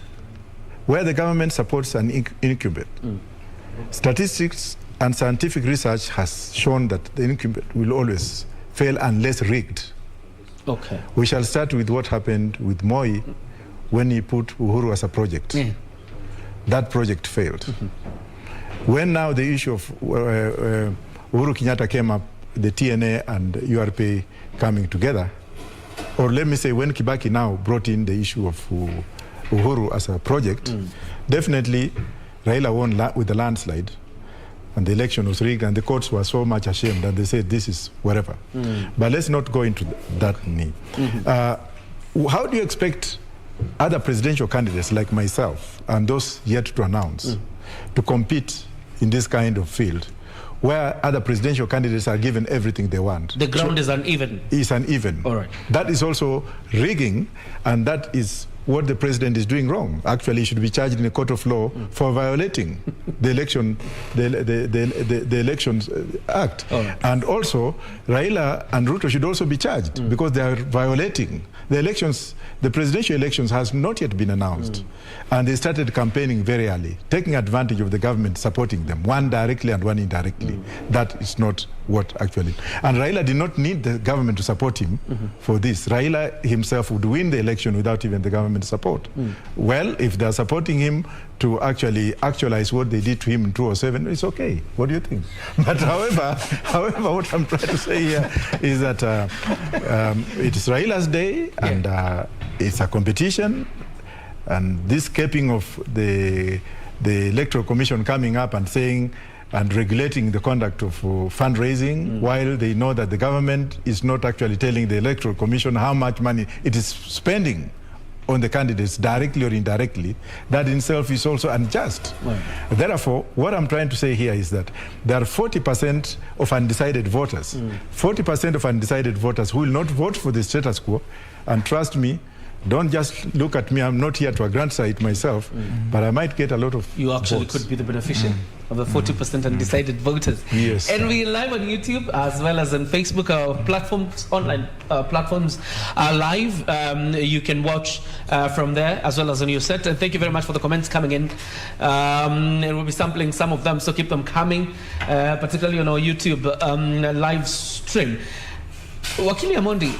where the government supports an incumbent, statistics and scientific research has shown that the incumbent will always fail unless rigged. Okay. We shall start with what happened with Moi when he put Uhuru as a project. That project failed. When now the issue of Uhuru Kenyatta came up, the TNA and URP coming together, or let me say when Kibaki now brought in the issue of Uhuru as a project, definitely Raila won with the landslide. and the election was rigged, and the courts were so much ashamed that they said this is whatever. But let's not go into that need. How do you expect other presidential candidates like myself and those yet to announce to compete in this kind of field where other presidential candidates are given everything they want? The ground is uneven. Is uneven. All right. That is also rigging, and that is what the president is doing wrong. Actually, he should be charged in a court of law for violating the election, the Elections Act. Right. And also, Raila and Ruto should also be charged because they are violating the elections. The presidential elections has not yet been announced, and they started campaigning very early, taking advantage of the government supporting them, one directly and one indirectly. That is not what actually. And Raila did not need the government to support him for this. Raila himself would win the election without even the government support. Well, if they're supporting him to actually actualize what they did to him in 2007, it's okay. What do you think? But however, what I'm trying to say here is that it is Raila's day, and it's a competition, and this caping of the Electoral Commission coming up and saying and regulating the conduct of fundraising, while they know that the government is not actually telling the Electoral Commission how much money it is spending on the candidates directly or indirectly, that in itself is also unjust. Right. Therefore, what I'm trying to say here is that there are 40% of undecided voters, 40% of undecided voters who will not vote for the status quo, and trust me, don't just look at me, I'm not here to grant it myself, but I might get a lot of You actually votes. could be the beneficiary of the 40% undecided voters. Yes. And we're live on YouTube as well as on Facebook. Our platforms, online platforms are live. You can watch from there as well as on your set. And thank you very much for the comments coming in. And we'll be sampling some of them, so keep them coming, particularly on our YouTube live stream. Wakili Amondi,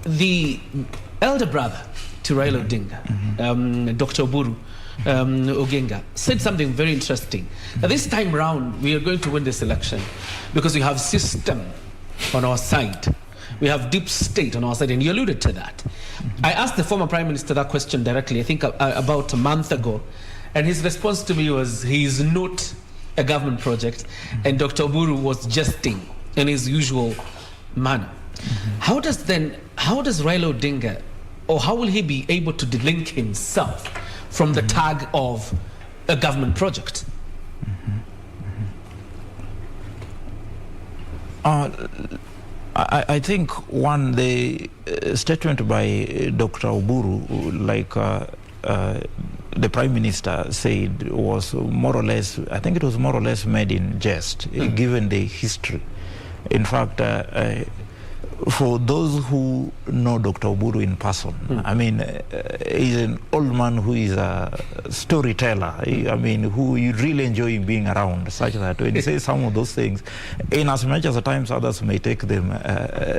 the elder brother to Raila Odinga, Dr. Oburu Oginga, said something very interesting. Now, this time round, we are going to win this election because we have system on our side. We have deep state on our side, and you alluded to that. I asked the former Prime Minister that question directly, I think about a month ago, and his response to me was he is not a government project, and Dr. Oburu was jesting in his usual manner. How does Raila Odinga, or how will he be able to delink himself from the tag of a government project? I think the statement by Dr. Oburu, like the Prime Minister said, was more or less, I think it was more or less made in jest, given the history. In fact, for those who know Dr. Oburu in person, I mean, he's an old man who is a storyteller. I mean, who you really enjoy being around, such that when you say some of those things, in as much as at times others may take them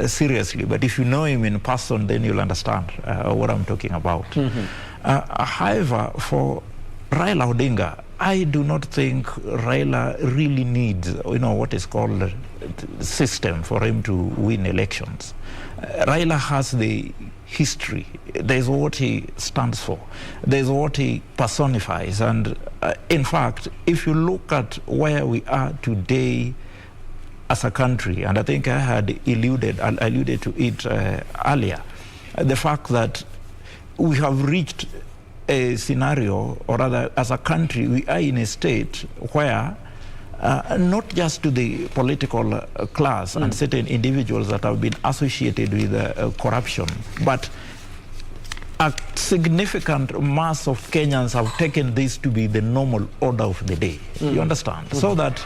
seriously, but if you know him in person, then you'll understand what I'm talking about. However, for Raila Odinga, I do not think Raila really needs, what is called a system for him to win elections. Raila has the history. There's what he stands for. There's what he personifies. And in fact, if you look at where we are today as a country, and I think I had alluded to it earlier, the fact that we have reached a scenario, or rather as a country, we are in a state where not just to the political class and certain individuals that have been associated with corruption, but a significant mass of Kenyans have taken this to be the normal order of the day. You understand? So that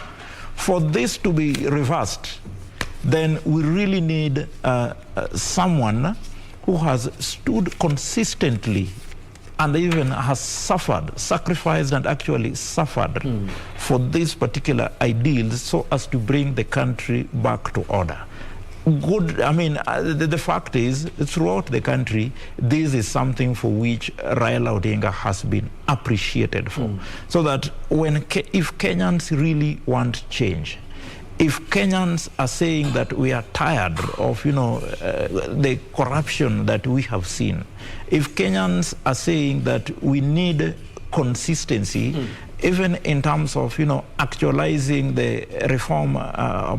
for this to be reversed, then we really need someone who has stood consistently and even has suffered, sacrificed and actually suffered for these particular ideals so as to bring the country back to order. Good, I mean, the fact is, throughout the country, this is something for which Raila Odinga has been appreciated for. So that if Kenyans really want change, if Kenyans are saying that we are tired of, the corruption that we have seen, if Kenyans are saying that we need consistency even in terms of, actualizing the reform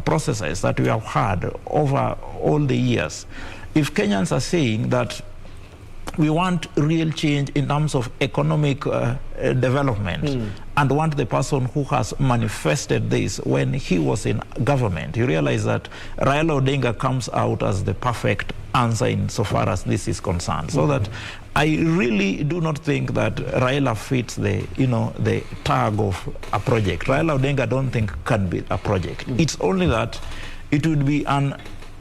processes that we have had over all the years, if Kenyans are saying that we want real change in terms of economic development and want the person who has manifested this when he was in government, you realize that Raila Odinga comes out as the perfect answer insofar as this is concerned. So that I really do not think that Raila fits the, the tag of a project. Raila Odinga I don't think can be a project. It's only that it would be an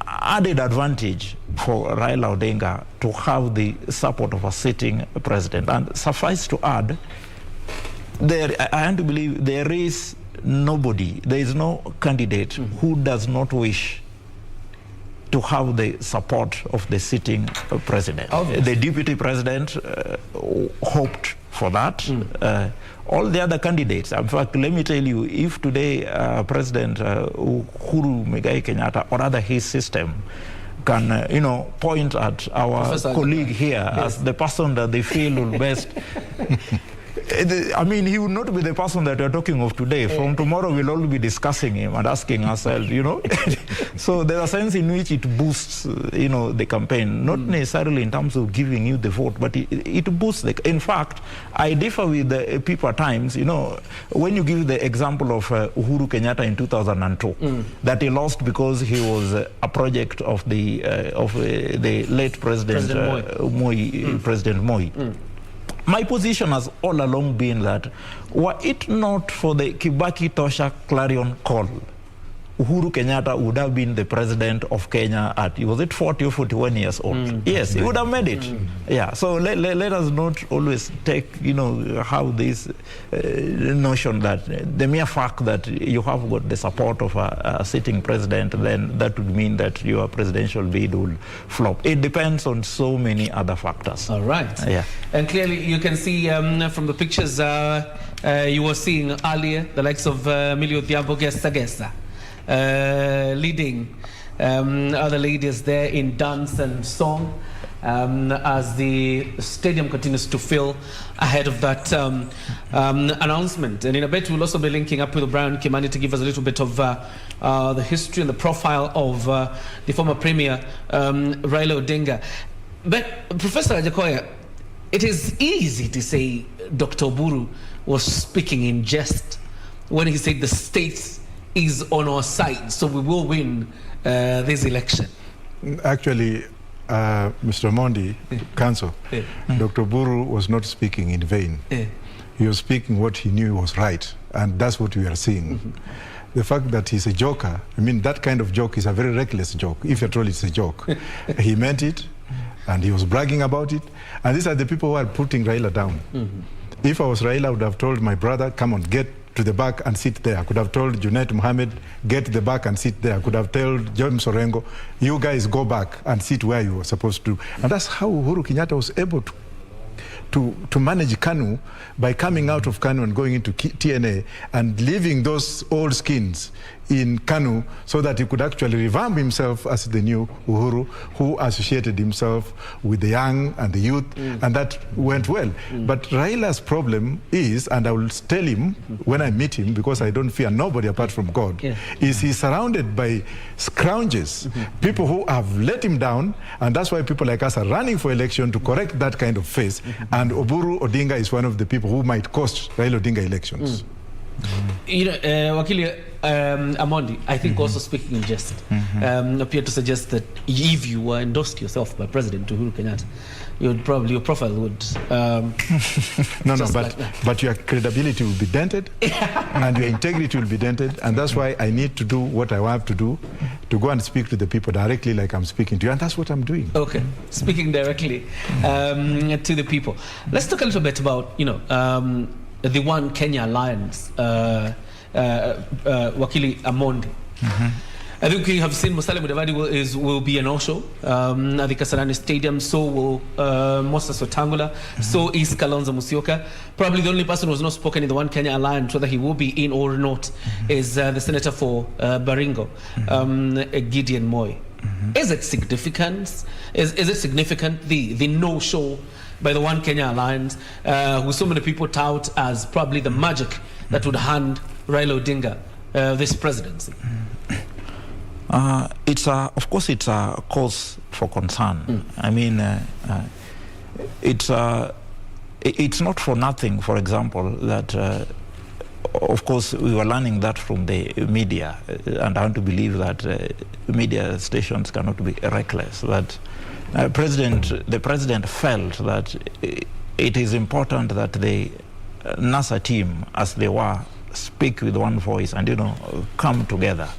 added advantage for Raila Odinga to have the support of a sitting president. And suffice to add, I want to believe there is nobody, there is no candidate who does not wish to have the support of the sitting president. Obviously. The deputy president hoped for that. All the other candidates, in fact, let me tell you, if today President Uhuru Muigai Kenyatta or rather his system can, point at our Professor colleague here as the person that they feel will best. I mean, he would not be the person that we're talking of today. From tomorrow, we'll all be discussing him and asking ourselves, So there's a sense in which it boosts, the campaign, not necessarily in terms of giving you the vote, but it boosts in fact, I differ with the people at times, when you give the example of Uhuru Kenyatta in 2002, that he lost because he was a project of the late President Moi. My position has all along been that were it not for the Kibaki Tosha clarion call, Uhuru Kenyatta would have been the president of Kenya at, was it 40 or 41 years old? Yes, he would have made it. Yeah, so let us not always take, how this notion that the mere fact that you have got the support of a sitting president, then that would mean that your presidential bid will flop. It depends on so many other factors. All right. Yeah. And clearly you can see from the pictures you were seeing earlier, the likes of Millie Odhiambo Gesa leading other ladies there in dance and song as the stadium continues to fill ahead of that announcement. And in a bit we'll also be linking up with Brian Kimani to give us a little bit of the history and the profile of the former Premier Raila Odinga. But Professor Wajakoya, it is easy to say Dr. Oburu was speaking in jest when he said the state is on our side, so we will win this election. Actually, Mr. Amondi, Council, Dr. Buru was not speaking in vain. He was speaking what he knew was right, and that's what we are seeing. The fact that he's a joker, I mean, that kind of joke is a very reckless joke, if at all it's a joke. He meant it, and he was bragging about it, and these are the people who are putting Raila down. If I was Raila, I would have told my brother, come on, get to the back and sit there. I could have told Junet Mohammed, get to the back and sit there. I could have told James Orengo, you guys go back and sit where you were supposed to. And that's how Uhuru Kenyatta was able to manage KANU by coming out of KANU and going into TNA and leaving those old skins in KANU so that he could actually revamp himself as the new Uhuru, who associated himself with the young and the youth, and that went well. But Raila's problem is, and I will tell him when I meet him, because I don't fear nobody apart from God, is he's surrounded by scrounges, people who have let him down, and that's why people like us are running for election to correct that kind of face. And Oburu Odinga is one of the people who might cost Raila Odinga elections. Wakili Amondi, I think also speaking in jest, appeared to suggest that if you were endorsed yourself by President Uhuru Kenyatta, your profile would but your credibility will be dented and your integrity will be dented, and that's why I need to do what I have to do, to go and speak to the people directly like I'm speaking to you, and that's what I'm doing. Okay, speaking directly to the people. Let's talk a little bit about the One Kenya Alliance, Wakili Amondi. I think we have seen Musalia Mudavadi will be an no-show at the Kasarani Stadium. So will Moses Wetangula. So is Kalonzo Musyoka. Probably the only person who has not spoken in the One Kenya Alliance, whether he will be in or not, is the senator for Baringo, Gideon Moi. Is it significant? Is it significant, the no-show by the One Kenya Alliance, who so many people tout as probably the magic that would hand Raila Odinga this presidency? Of course, it's a cause for concern. I mean, it's not for nothing, for example, that of course we were learning that from the media, and I want to believe that media stations cannot be reckless. That the president felt that it is important that the NASA team, as they were, speak with one voice and, come together.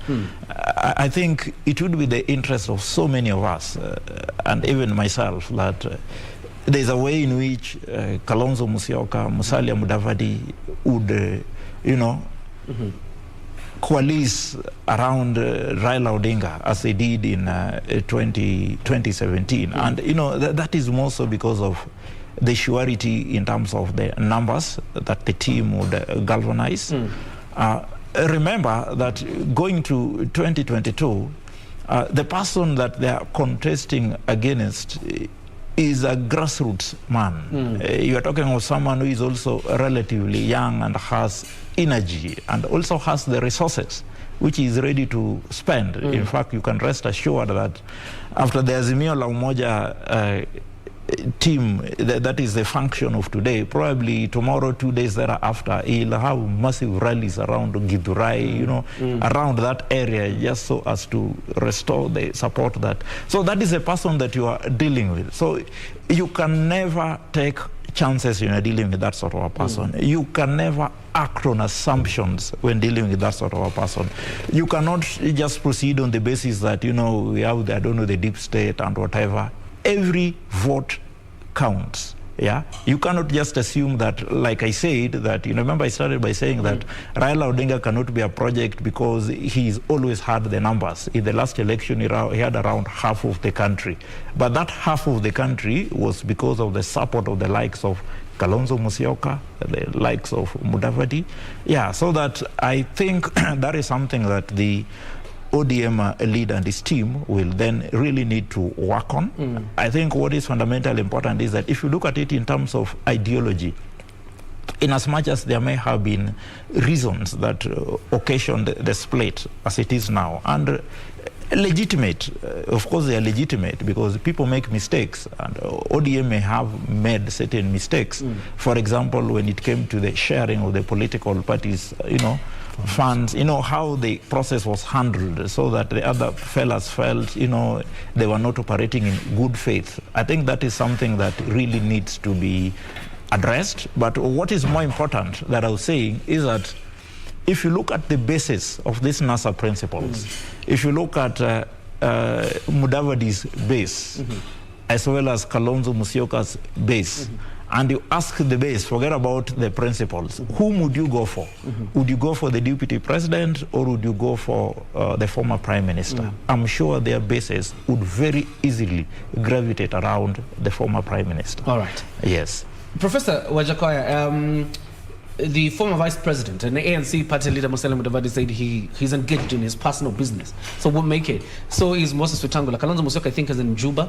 I think it would be the interest of so many of us, and even myself, that there's a way in which Kalonzo Musyoka, Musalia Mudavadi would, coalesce around Raila Odinga as they did in 2017. And, that is more so because of the surety in terms of the numbers that the team would galvanize. Remember that going to 2022, the person that they are contesting against is a grassroots man. You are talking of someone who is also relatively young and has energy and also has the resources which he is ready to spend. In fact, you can rest assured that after the Azimio la Umoja team, that is the function of today, probably tomorrow, 2 days thereafter, he'll have massive rallies around Githurai, around that area, just so as to restore the support that. So that is a person that you are dealing with. So you can never take chances when you're dealing with that sort of a person. You can never act on assumptions when dealing with that sort of a person. You cannot just proceed on the basis that, we have, the deep state and whatever. Every vote counts. Yeah, you cannot just assume that, like I said, that, remember I started by saying that Raila Odinga cannot be a project because he's always had the numbers. In the last election, he had around half of the country. But that half of the country was because of the support of the likes of Kalonzo Musyoka, the likes of Mudavadi. Yeah, so that I think that is something that the ODM leader and his team will then really need to work on. I think what is fundamentally important is that if you look at it in terms of ideology, in as much as there may have been reasons that occasioned the split as it is now, and legitimate, of course they are legitimate because people make mistakes, and ODM may have made certain mistakes. For example, when it came to the sharing of the political parties, funds, how the process was handled, so that the other fellas felt, they were not operating in good faith. I think that is something that really needs to be addressed. But what is more important that I was saying is that if you look at the basis of these NASA principles, if you look at Mudavadi's base, as well as Kalonzo Musyoka's base, and you ask the base, forget about the principles, whom would you go for? Would you go for the deputy president, or would you go for the former prime minister? I'm sure their bases would very easily gravitate around the former prime minister. All right. Yes. Professor Wajakoya, the former vice president and the ANC party leader Musalia Mudavadi said he's engaged in his personal business. So we'll make it. So is Moses Wetangula. Kalonzo Musyoka, I think, is in Juba.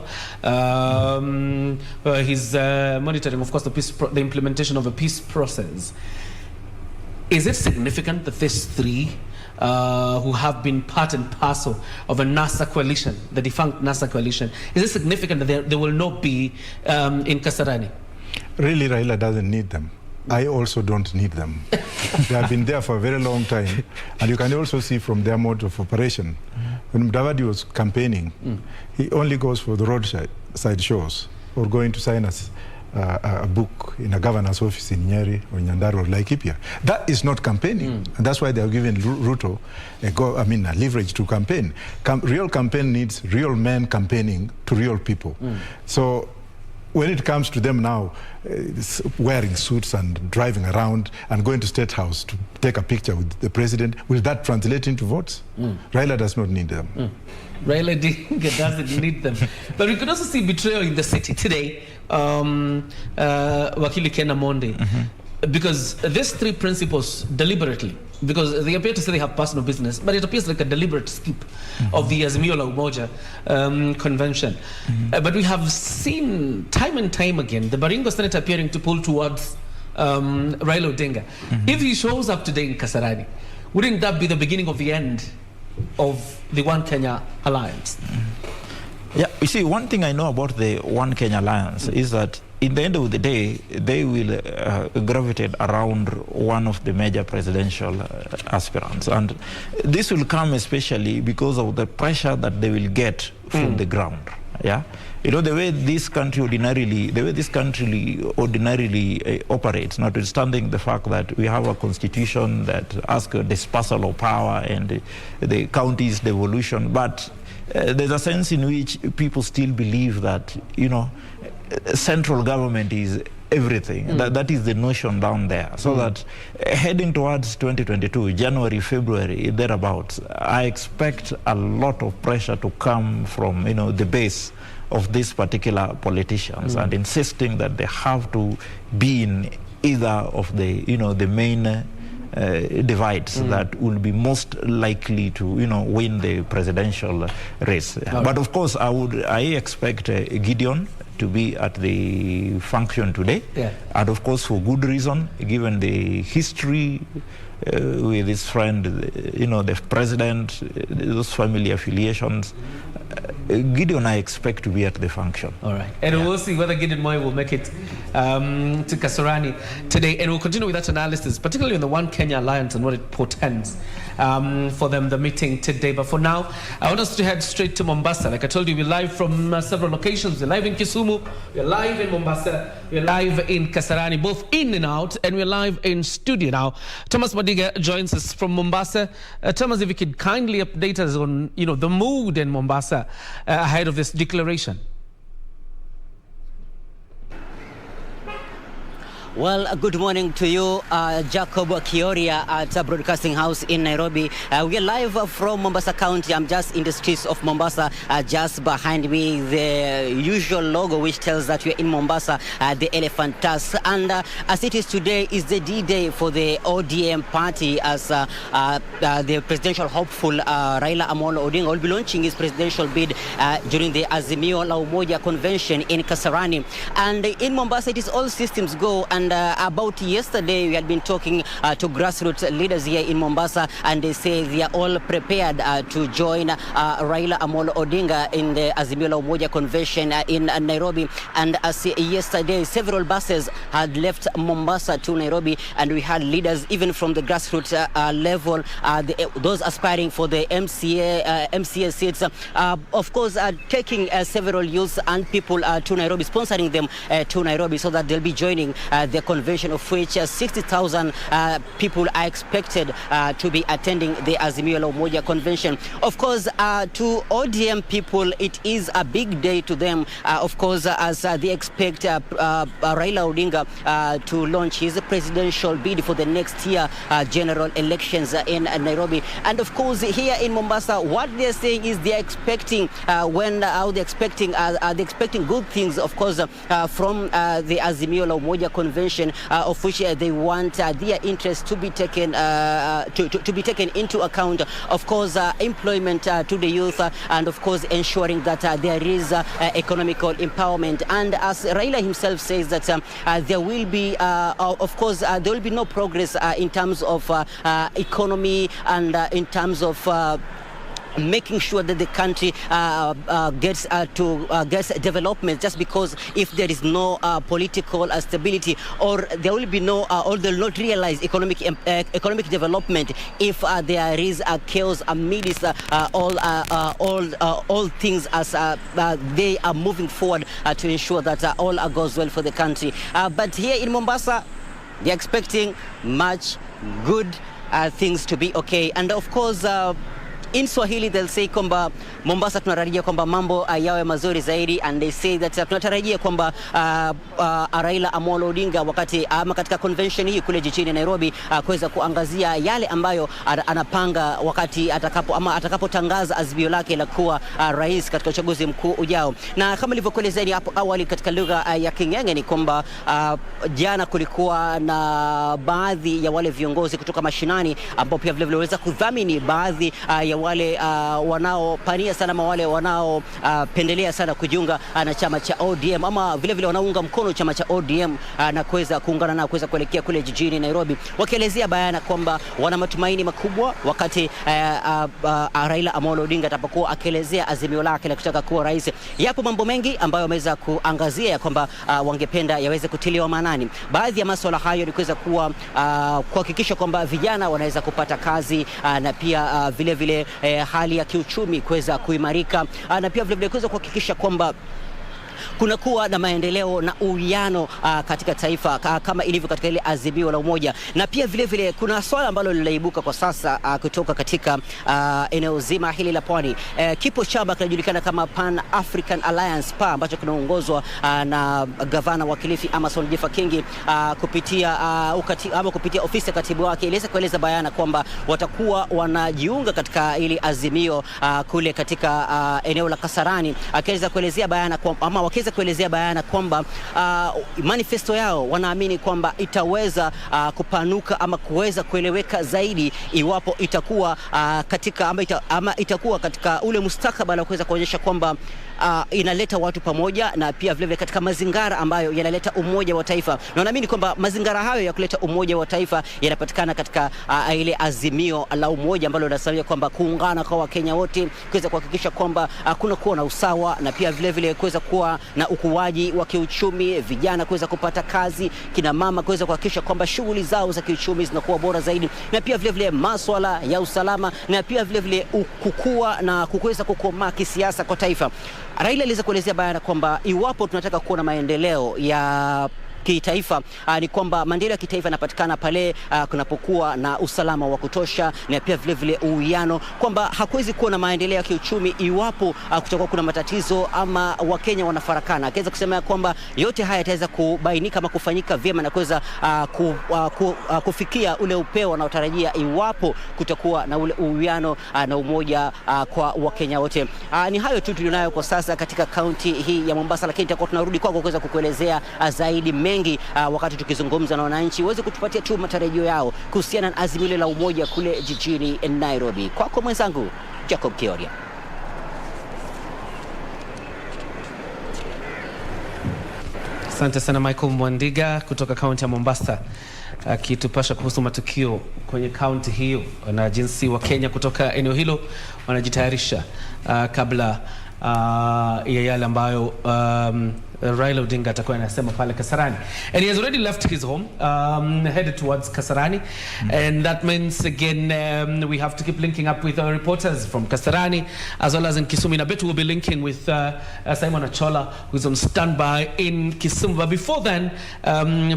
He's monitoring, of course, the implementation of a peace process. Is it significant that these three, who have been part and parcel of a NASA coalition, the defunct NASA coalition, is it significant that they will not be in Kasarani? Really, Raila doesn't need them. I also don't need them. They have been there for a very long time. And you can also see from their mode of operation. When Mudavadi was campaigning, he only goes for the roadside shows or going to sign a book in a governor's office in Nyeri or Nyandarua or Laikipia. That is not campaigning. And that's why they are giving Ruto a leverage to campaign. Real campaign needs real men campaigning to real people. So when it comes to them now wearing suits and driving around and going to State House to take a picture with the president, will that translate into votes? Raila does not need them. Raila doesn't need them. But we could also see betrayal in the city today. Wakili Ken Amondi. because these three principles deliberately, because they appear to say they have personal business, but it appears like a deliberate skip of the Azimio la Umoja convention. But we have seen time and time again the Baringo Senator appearing to pull towards Raila Odinga. If he shows up today in Kasarani, wouldn't that be the beginning of the end of the One Kenya Alliance? Yeah, you see, one thing I know about the One Kenya Alliance is that in the end of the day, they will gravitate around one of the major presidential aspirants. And this will come especially because of the pressure that they will get from the ground. Yeah, you know, the way this country ordinarily operates, notwithstanding the fact that we have a constitution that asks dispersal of power and the county's devolution, but there's a sense in which people still believe that, you know, central government is everything. That is the notion down there. So that heading towards 2022, January, February, thereabouts, I expect a lot of pressure to come from, you know, the base of these particular politicians and insisting that they have to be in either of the, you know, the main divides that will be most likely to, you know, win the presidential race. But of course, I expect Gideon to be at the function today, and of course for good reason, given the history with his friend, you know, the president, those family affiliations. Gideon, I expect to be at the function. All right. And we'll see whether Gideon Moi will make it to Kasarani today. And we'll continue with that analysis, particularly on the One Kenya Alliance and what it portends for them, the meeting today. But for now, I want us to head straight to Mombasa. Like I told you, we're live from several locations. We're live in Kisumu, we're live in Mombasa, we're live in Kasarani, both in and out, and we're live in studio now. Thomas Madiga joins us from Mombasa. Thomas, if you could kindly update us on, you know, the mood in Mombasa ahead of this declaration. Well, good morning to you, Jacob Kioria at Broadcasting House in Nairobi. We are live from Mombasa County. I'm just in the streets of Mombasa. Just behind me, the usual logo which tells that we're in Mombasa, the Elephant Tusk. And as it is today, is the D-Day for the ODM party, as the presidential hopeful Raila Amolo Odinga will be launching his presidential bid during the Azimio la Umoja convention in Kasarani. And in Mombasa, it is all systems go. And about yesterday, we had been talking to grassroots leaders here in Mombasa, and they say they are all prepared to join Raila Amolo Odinga in the Azimio la Umoja convention in Nairobi. And as yesterday, several buses had left Mombasa to Nairobi, and we had leaders even from the grassroots level, those aspiring for the MCA seats, of course, taking several youths and people to Nairobi, sponsoring them to Nairobi, so that they'll be joining the convention, of which 60,000 people are expected to be attending the Azimio la Umoja convention. Of course, to ODM people, it is a big day to them, of course, as they expect Raila Odinga to launch his presidential bid for the next year general elections in Nairobi. And of course, here in Mombasa, what they're saying is they're expecting they're expecting good things, of course, from the Azimio la Umoja convention, of which they want their interests to be taken to be taken into account. Of course, employment to the youth, and of course ensuring that there is economical empowerment. And as Raila himself says that there will be, of course, there will be no progress in terms of economy and in terms of making sure that the country gets development, just because if there is no political stability, or there will be no, or they'll not realize economic development if there is chaos amidst all things as they are moving forward to ensure that all goes well for the country. But here in Mombasa, they're expecting much good things to be okay. And of course, in Swahili they'll say kwamba Mombasa tunatarajia kwamba mambo yawe mazuri zaidi, and they say that tunatarajia kwamba Raila Amolo Odinga wakati ama katika convention hii kule jijini Nairobi kuweza kuangazia yale ambayo anapanga wakati atakapotangaza azimio lake la kuwa rais katika uchaguzi mkuu ujao. Na kama nilivyokuelezea hapo awali katika lugha ya King'eng'e ni kwamba jana kulikuwa na baadhi ya wale viongozi kutoka mashinani ambao pia vile waliweza kudhamini baadhi ya wale wanaopania sana ama wale wanaopendelea sana kujiunga na chama cha ODM ama vile wanaunga mkono chama cha ODM na kuweza kuungana na kuweza kuelekea kule jijini Nairobi, wakielezea bayana kwamba wana matumaini makubwa wakati Raila Amolo Odinga atapokuwa akielezea azimio lake la kutaka kuwa rais. Yapo mambo mengi ambayo wameweza kuangazia ya kwamba wangependa yaweze kutiliwa maanani. Baadhi ya masuala hayo ni kuweza kuhakikisha kwamba vijana wanaweza kupata kazi na pia vile hali ya kiuchumi kuweza kuimarika na pia vile kuweza kuhakikisha kwamba kuna kuwa na maendeleo na uwiano katika taifa kama ilivyo katika ile azimio la umoja. Na pia vile kuna swala ambalo linaibuka kwa sasa kutoka katika eneo zima hili la pwani. Kipo chama kinajulikana kama Pan African Alliance PA ambacho kinaongozwa na gavana wa Kilifi Amason Jeffa Kingi kupitia ofisi ya katibu wake iliweza kueleza bayana kwamba watakuwa wanajiunga katika ili azimio kule katika eneo la Kasarani, akiweza kuelezea bayana kwamba wakiweza kuelezea bayana kwamba manifesto yao wanaamini kwamba itaweza kupanuka ama kuweza kueleweka zaidi iwapo itakuwa katika itakuwa katika ule mustakabali wa kuweza kuonyesha kwamba inaleta watu pamoja na pia vile katika mazingara ambayo yanaleta umoja wa taifa. Na naamini kwamba mazingara hayo ya kuleta umoja wa taifa yanapatikana katika ile azimio la umoja ambalo linasema kwamba kuungana kwa Wakenya wote kuweza kuhakikisha kwamba kuna kuwa na usawa na pia vile kuweza kuwa na ukuaji wa kiuchumi, vijana kuweza kupata kazi, kina mama kuweza kuhakikisha kwamba shughuli zao za kiuchumi zinakuwa bora zaidi, na pia vile masuala ya usalama na pia vile kukua na kuweza kukomaa kisiasa kwa taifa. Raila aliweza kuelezea bayana kwamba iwapo tunataka kuona maendeleo ya kitaifa ni kwamba maendeleo ya kitaifa yanapatikana pale kunapokuwa na usalama wa kutosha na pia vile uwiano, kwamba hakuwezi kuwa na maendeleo ya kiuchumi iwapo kutakuwa kuna matatizo ama Wakenya wanafarakana. Akaweza kusema kwamba yote haya yataweza kubainika ama kufanyika vyema na kuweza kufikia ule upeo wanaotarajia iwapo kutakuwa na ule uwiano na umoja kwa Wakenya wote. Ni hayo tu tulionayo kwa sasa katika kaunti hii ya Mombasa, lakini tutakuwa tunarudi kwako kuweza kukuelezea zaidi mengi wakati tukizungumza na wananchi waweze kutupatia tu matarajio yao kuhusiana na azimio la umoja kule jijini Nairobi. Kwako mwenzangu Jacob Kioria. Asante sana Michael Mwandiga kutoka kaunti ya Mombasa akitupasha kuhusu matukio kwenye kaunti hiyo na jinsi wa Kenya kutoka eneo hilo wanajitayarisha kabla ya yale ambayo Raila Odinga atakuwa anasema pale Kasarani. And he has already left his home, headed towards Kasarani. And that means again we have to keep linking up with our reporters from Kasarani as well as in Kisumu. In a bit we'll be linking with Simon Achola, who's on standby in Kisumu. But before then,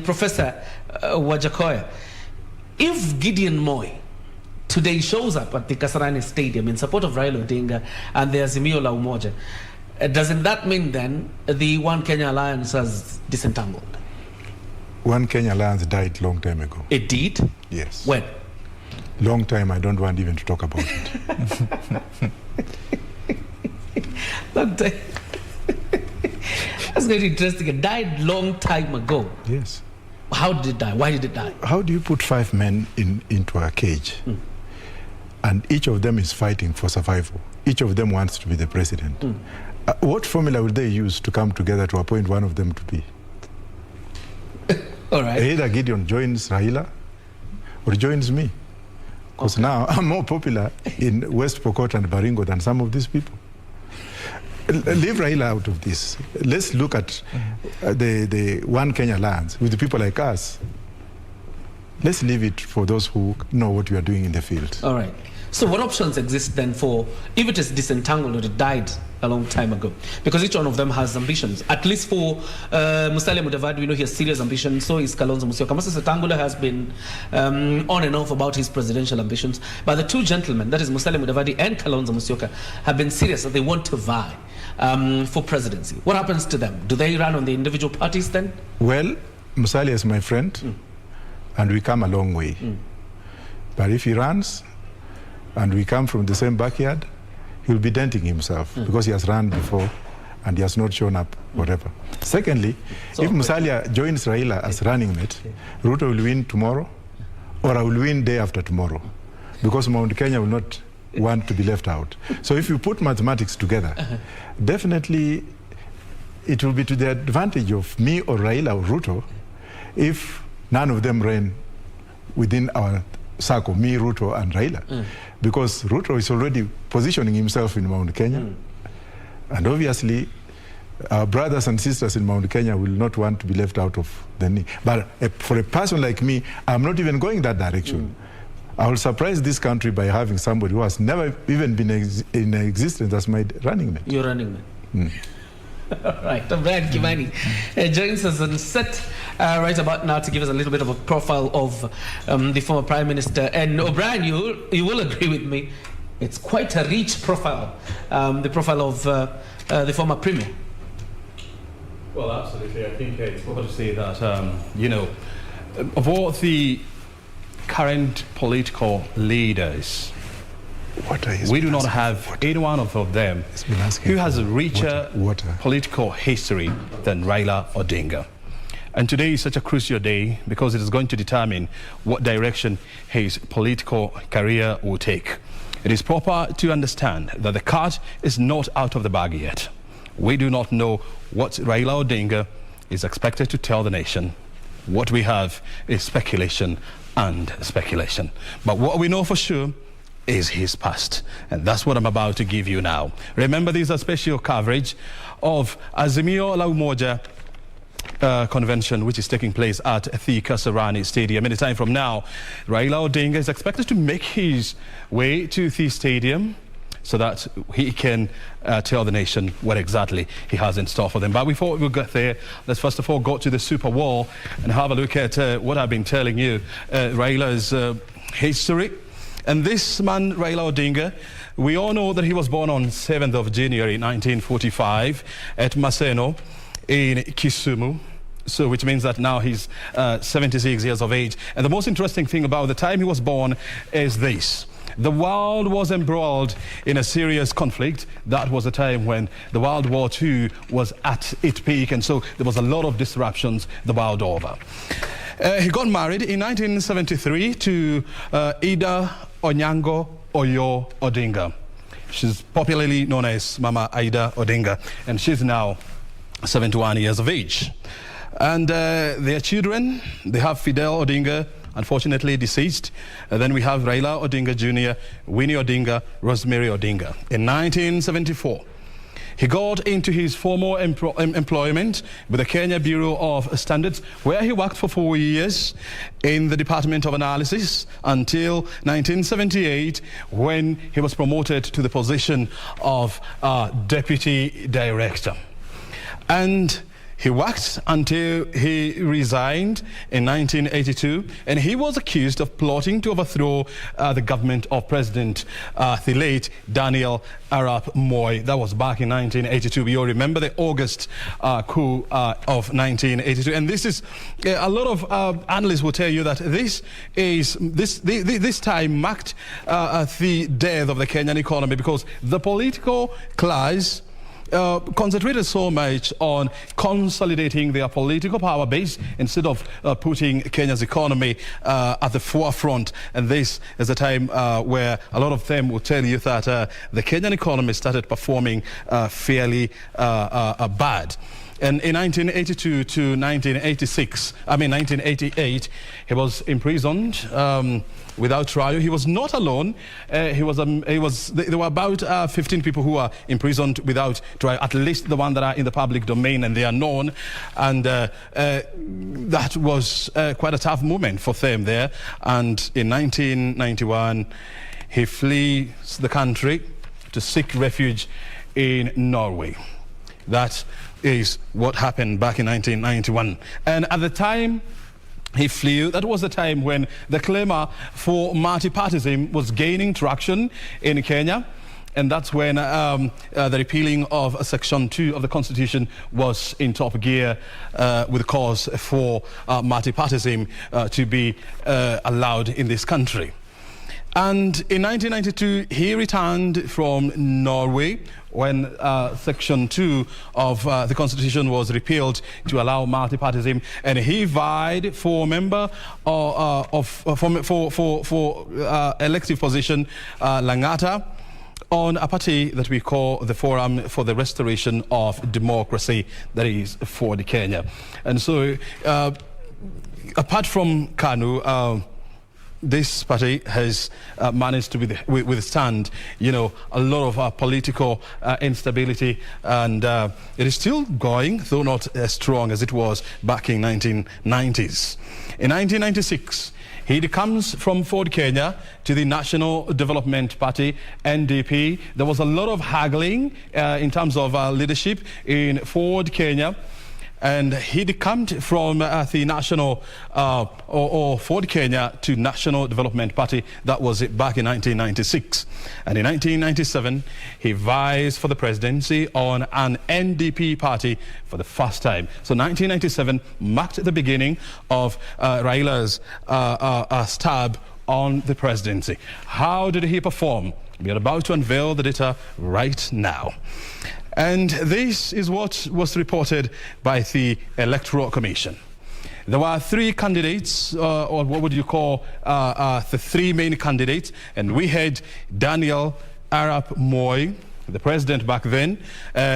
Professor Wajakoya, if Gideon Moi today shows up at the Kasarani Stadium in support of Raila Odinga and the Azimio la Umoja, doesn't that mean then the One Kenya Alliance has disentangled? One Kenya Alliance died long time ago. It did? Yes. When? Long time, I don't want even to talk about it. Long time. That's very interesting. It died long time ago. Yes. How did it die? Why did it die? How do you put 5 men into a cage? And each of them is fighting for survival. Each of them wants to be the president. What formula would they use to come together to appoint one of them to be? All right. Either Gideon joins Raila or joins me. Because now I'm more popular in West Pokot and Baringo than some of these people. Leave Raila out of this. Let's look at the One Kenya Alliance with the people like us. Let's leave it for those who know what we are doing in the field. All right. So what options exist then for, if it is disentangled or it died a long time ago? Because each one of them has ambitions. At least for Musalia Mudavadi, we know he has serious ambitions. So is Kalonzo Musyoka. Moses Wetangula has been on and off about his presidential ambitions. But the two gentlemen, that is Musalia Mudavadi and Kalonzo Musyoka, have been serious that they want to vie for presidency. What happens to them? Do they run on the individual parties then? Well, Musalia is my friend, and we come a long way. But if he runs, and we come from the same backyard, he'll be denting himself because he has run before and he has not shown up, whatever. Secondly, so if Musalia joins Raila as running mate, Ruto will win tomorrow, or I will win day after tomorrow, because Mount Kenya will not want to be left out. So if you put mathematics together, definitely it will be to the advantage of me or Raila or Ruto if none of them ran within our circle, me, Ruto, and Raila. Because Ruto is already positioning himself in Mount Kenya. And obviously, our brothers and sisters in Mount Kenya will not want to be left out of the knee. But for a person like me, I'm not even going that direction. I will surprise this country by having somebody who has never even been in existence as my running mate. Your running mate. Right, O'Brien Kimani joins us on set right about now to give us a little bit of a profile of the former Prime Minister. And O'Brien, you will agree with me, it's quite a rich profile, the profile of the former Premier. Well, absolutely. I think it's fair to say that, you know, of all the current political leaders, we do not have any one of them who has a richer political history than Raila Odinga. And today is such a crucial day because it is going to determine what direction his political career will take. It is proper to understand that the cat is not out of the bag yet. We do not know what Raila Odinga is expected to tell the nation. What we have is speculation and speculation. But what we know for sure is his past, and that's what I'm about to give you now. Remember, this is a special coverage of Azimio La Umoja convention, which is taking place at the Kasarani Stadium. Any time from now, Raila Odinga is expected to make his way to the stadium so that he can tell the nation what exactly he has in store for them. But before we get there, let's first of all go to the Super Wall and have a look at what I've been telling you, Raila's history. And this man, Raila Odinga, we all know that he was born on 7th of January 1945 at Maseno in Kisumu. So which means that now he's 76 years of age. And the most interesting thing about the time he was born is this. The world was embroiled in a serious conflict. That was the time when the World War II was at its peak, and so there was a lot of disruptions the world over. He got married in 1973 to Ida Onyango Oyo Odinga. She's popularly known as Mama Ida Odinga, and she's now 71 years of age. And their children, they have Fidel Odinga, unfortunately deceased. And then we have Raila Odinga Jr., Winnie Odinga, Rosemary Odinga. In 1974, he got into his former employment with the Kenya Bureau of Standards, where he worked for 4 years in the Department of Analysis until 1978, when he was promoted to the position of Deputy Director. And he worked until he resigned in 1982, and he was accused of plotting to overthrow the government of President, the late Daniel Arap Moi. That was back in 1982. We all remember the August coup of 1982. And this is, a lot of analysts will tell you that this time marked the death of the Kenyan economy, because the political class concentrated so much on consolidating their political power base instead of putting Kenya's economy at the forefront. And this is a time where a lot of them will tell you that the Kenyan economy started performing fairly bad. And in 1982 to 1988, he was imprisoned without trial. He was not alone. There were about 15 people who were imprisoned without trial, at least the ones that are in the public domain, and they are known. And that was quite a tough moment for them there. And in 1991, he flees the country to seek refuge in Norway. That is what happened back in 1991. And at the time he flew, that was the time when the clamour for multipartyism was gaining traction in Kenya. And that's when the repealing of Section 2 of the Constitution was in top gear with cause for multipartyism to be allowed in this country. And in 1992, he returned from Norway when Section 2 of the Constitution was repealed to allow multipartyism, and he vied for member for elective position Langata on a party that we call the Forum for the Restoration of Democracy, that is for the Kenya. And so, apart from KANU, this party has managed to withstand, a lot of political instability, and it is still going, though not as strong as it was back in 1990s. In 1996, he comes from Ford Kenya to the National Development Party, NDP. There was a lot of haggling in terms of leadership in Ford Kenya. And he decamped from the National or Ford Kenya to National Development Party. That was it back in 1996. And in 1997, he vies for the presidency on an NDP party for the first time. So 1997 marked the beginning of Raila's stab on the presidency. How did he perform? We are about to unveil the data right now. And this is what was reported by the Electoral Commission. There were three candidates, or what would you call the three main candidates, and we had Daniel Arap Moi, the president back then,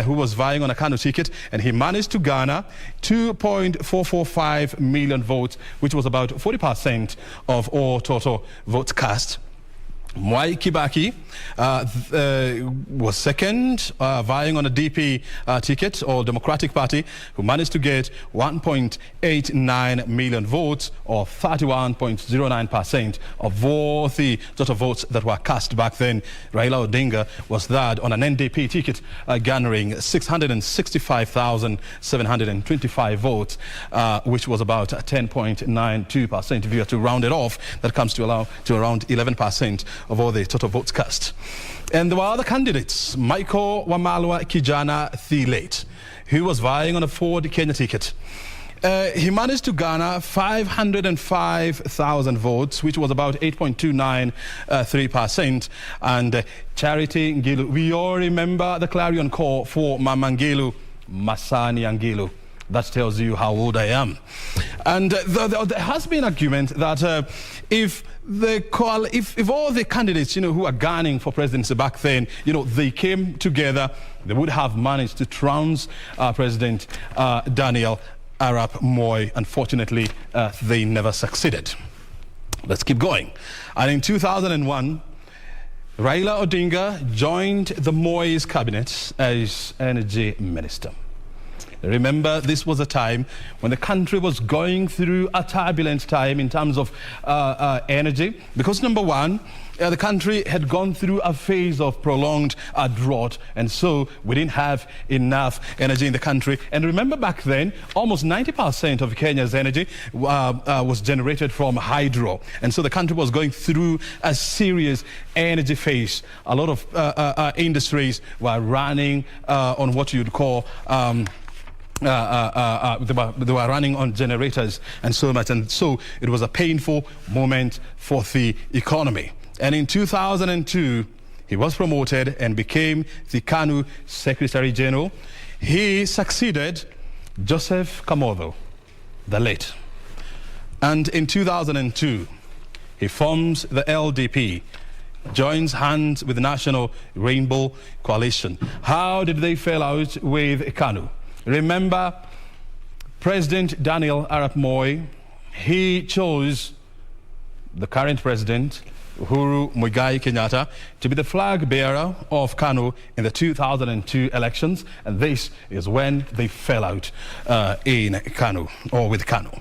who was vying on a KANU ticket, and he managed to garner 2.445 million votes, which was about 40% of all total votes cast. Mwai Kibaki was second, vying on a DP ticket, or Democratic Party, who managed to get 1.89 million votes, or 31.09% of all the total votes that were cast back then. Raila Odinga was third on an NDP ticket, garnering 665,725 votes, which was about 10.92%. If you were to round it off, that comes to around 11% of all the total votes cast. And there were other candidates. Michael Wamalwa Kijana Thilet, who was vying on a Ford Kenya ticket. He managed to garner 505,000 votes, which was about 8.293%. And Charity Ngilu, we all remember the clarion call for Mama Ngilu, Masani Ngilu. That tells you how old I am. And there has been argument that if all the candidates, who are gunning for presidency back then, they came together, they would have managed to trounce President Daniel Arap Moi. Unfortunately, they never succeeded. Let's keep going. And in 2001, Raila Odinga joined the Moi's cabinet as energy minister. Remember, this was a time when the country was going through a turbulent time in terms of energy, because number one, the country had gone through a phase of prolonged drought, and so we didn't have enough energy in the country. And remember, back then, almost 90% of Kenya's energy was generated from hydro, and so the country was going through a serious energy phase. A lot of industries were running on what you'd call they were running on generators and so much, and so it was a painful moment for the economy. And in 2002, he was promoted and became the KANU Secretary General. He succeeded Joseph Kamotho, the late. And in 2002, he forms the LDP, joins hands with the National Rainbow Coalition. How did they fail out with KANU? Remember, President Daniel Arap Moi, he chose the current president, Uhuru Muigai Kenyatta, to be the flag bearer of KANU in the 2002 elections, and this is when they fell out in KANU, or with KANU.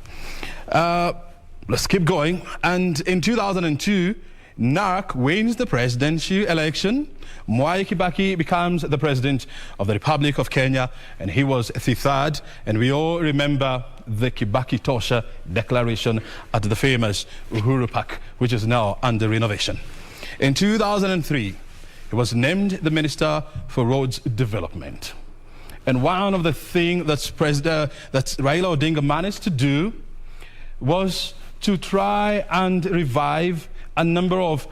Let's keep going. And in 2002, NARC wins the presidential election. Mwai Kibaki becomes the president of the Republic of Kenya, and he was the third. And we all remember the Kibaki Tosha declaration at the famous Uhuru Park, which is now under renovation. In 2003, he was named the Minister for Roads Development. And one of the things that Raila Odinga managed to do was to try and revive a number of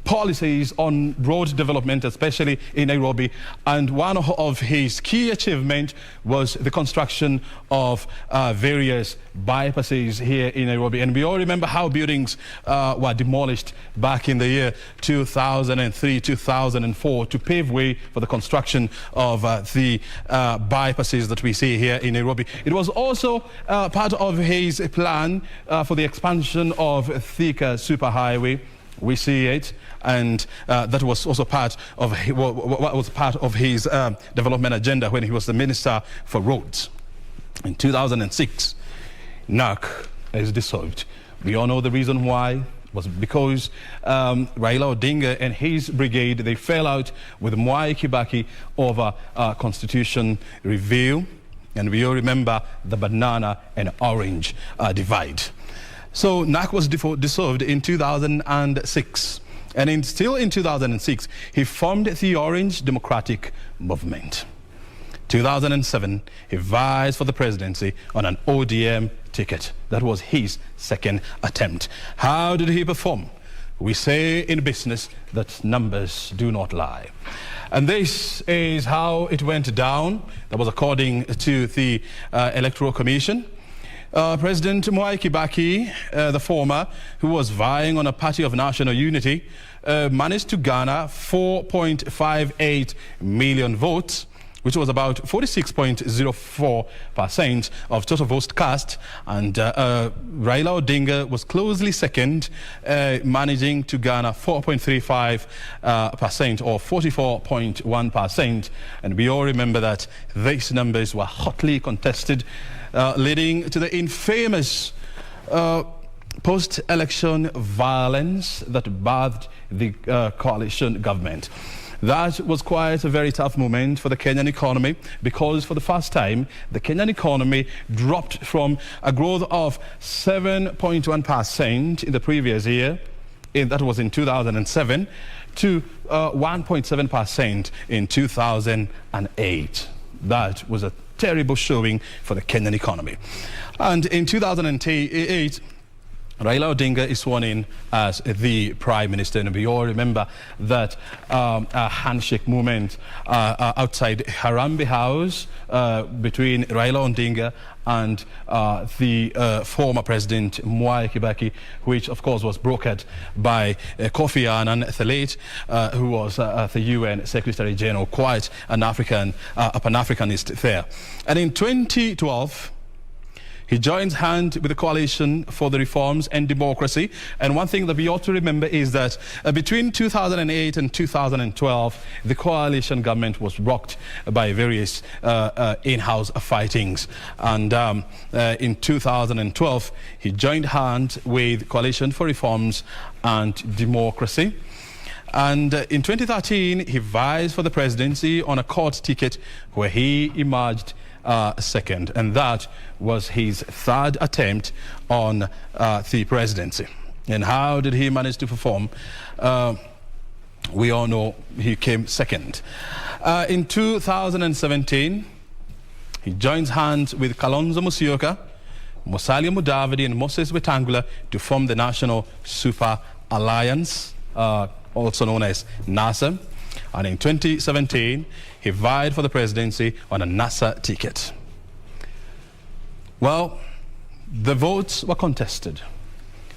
policies on road development, especially in Nairobi. And one of his key achievements was the construction of various bypasses here in Nairobi. And we all remember how buildings were demolished back in the year 2003, 2004 to pave way for the construction of the bypasses that we see here in Nairobi. It was also part of his plan for the expansion of Thika Superhighway. We see it, and that was also part of what was part of his development agenda when he was the Minister for Roads. In 2006, NARC is dissolved. We all know the reason why. It was because Raila Odinga and his brigade, they fell out with Mwai Kibaki over constitution review. And we all remember the banana and orange divide. So NARC was dissolved in 2006. And still in 2006, he formed the Orange Democratic Movement. 2007, he vies for the presidency on an ODM ticket. That was his second attempt. How did he perform? We say in business that numbers do not lie. And this is how it went down. That was according to the Electoral Commission. President Mwai Kibaki, the former, who was vying on a party of national unity, managed to garner 4.58 million votes, which was about 46.04% of total votes cast. And Raila Odinga was closely second, managing to garner 4.35% or 44.1%. And we all remember that these numbers were hotly contested, leading to the infamous post-election violence that birthed the coalition government. That was quite a very tough moment for the Kenyan economy, because for the first time, the Kenyan economy dropped from a growth of 7.1% in the previous year, that was in 2007, to 1.7% in 2008. That was a terrible showing for the Kenyan economy. And in 2008, Raila Odinga is sworn in as the Prime Minister, and we all remember that a handshake moment outside Harambee House between Raila Odinga and the former President Mwai Kibaki, which of course was brokered by Kofi Annan, the late, who was the UN Secretary General, quite an Pan-Africanist there. And in 2012, he joins hands with the Coalition for the Reforms and Democracy. And one thing that we ought to remember is that between 2008 and 2012, the coalition government was rocked by various in-house fightings. And in 2012, he joined hands with Coalition for Reforms and Democracy. And in 2013, he vies for the presidency on a court ticket where he emerged second, and that was his third attempt on the presidency. And how did he manage to perform? We all know he came second. In 2017, he joins hands with Kalonzo Musyoka, Musalia Mudavadi and Moses Wetangula to form the National Super Alliance, also known as NASA. And in 2017, he vied for the presidency on a NASA ticket. Well, the votes were contested.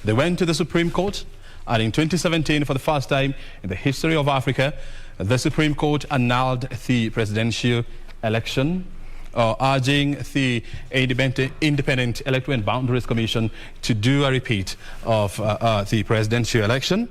They went to the Supreme Court, and in 2017, for the first time in the history of Africa, the Supreme Court annulled the presidential election, urging the Independent Electoral and Boundaries Commission to do a repeat of the presidential election.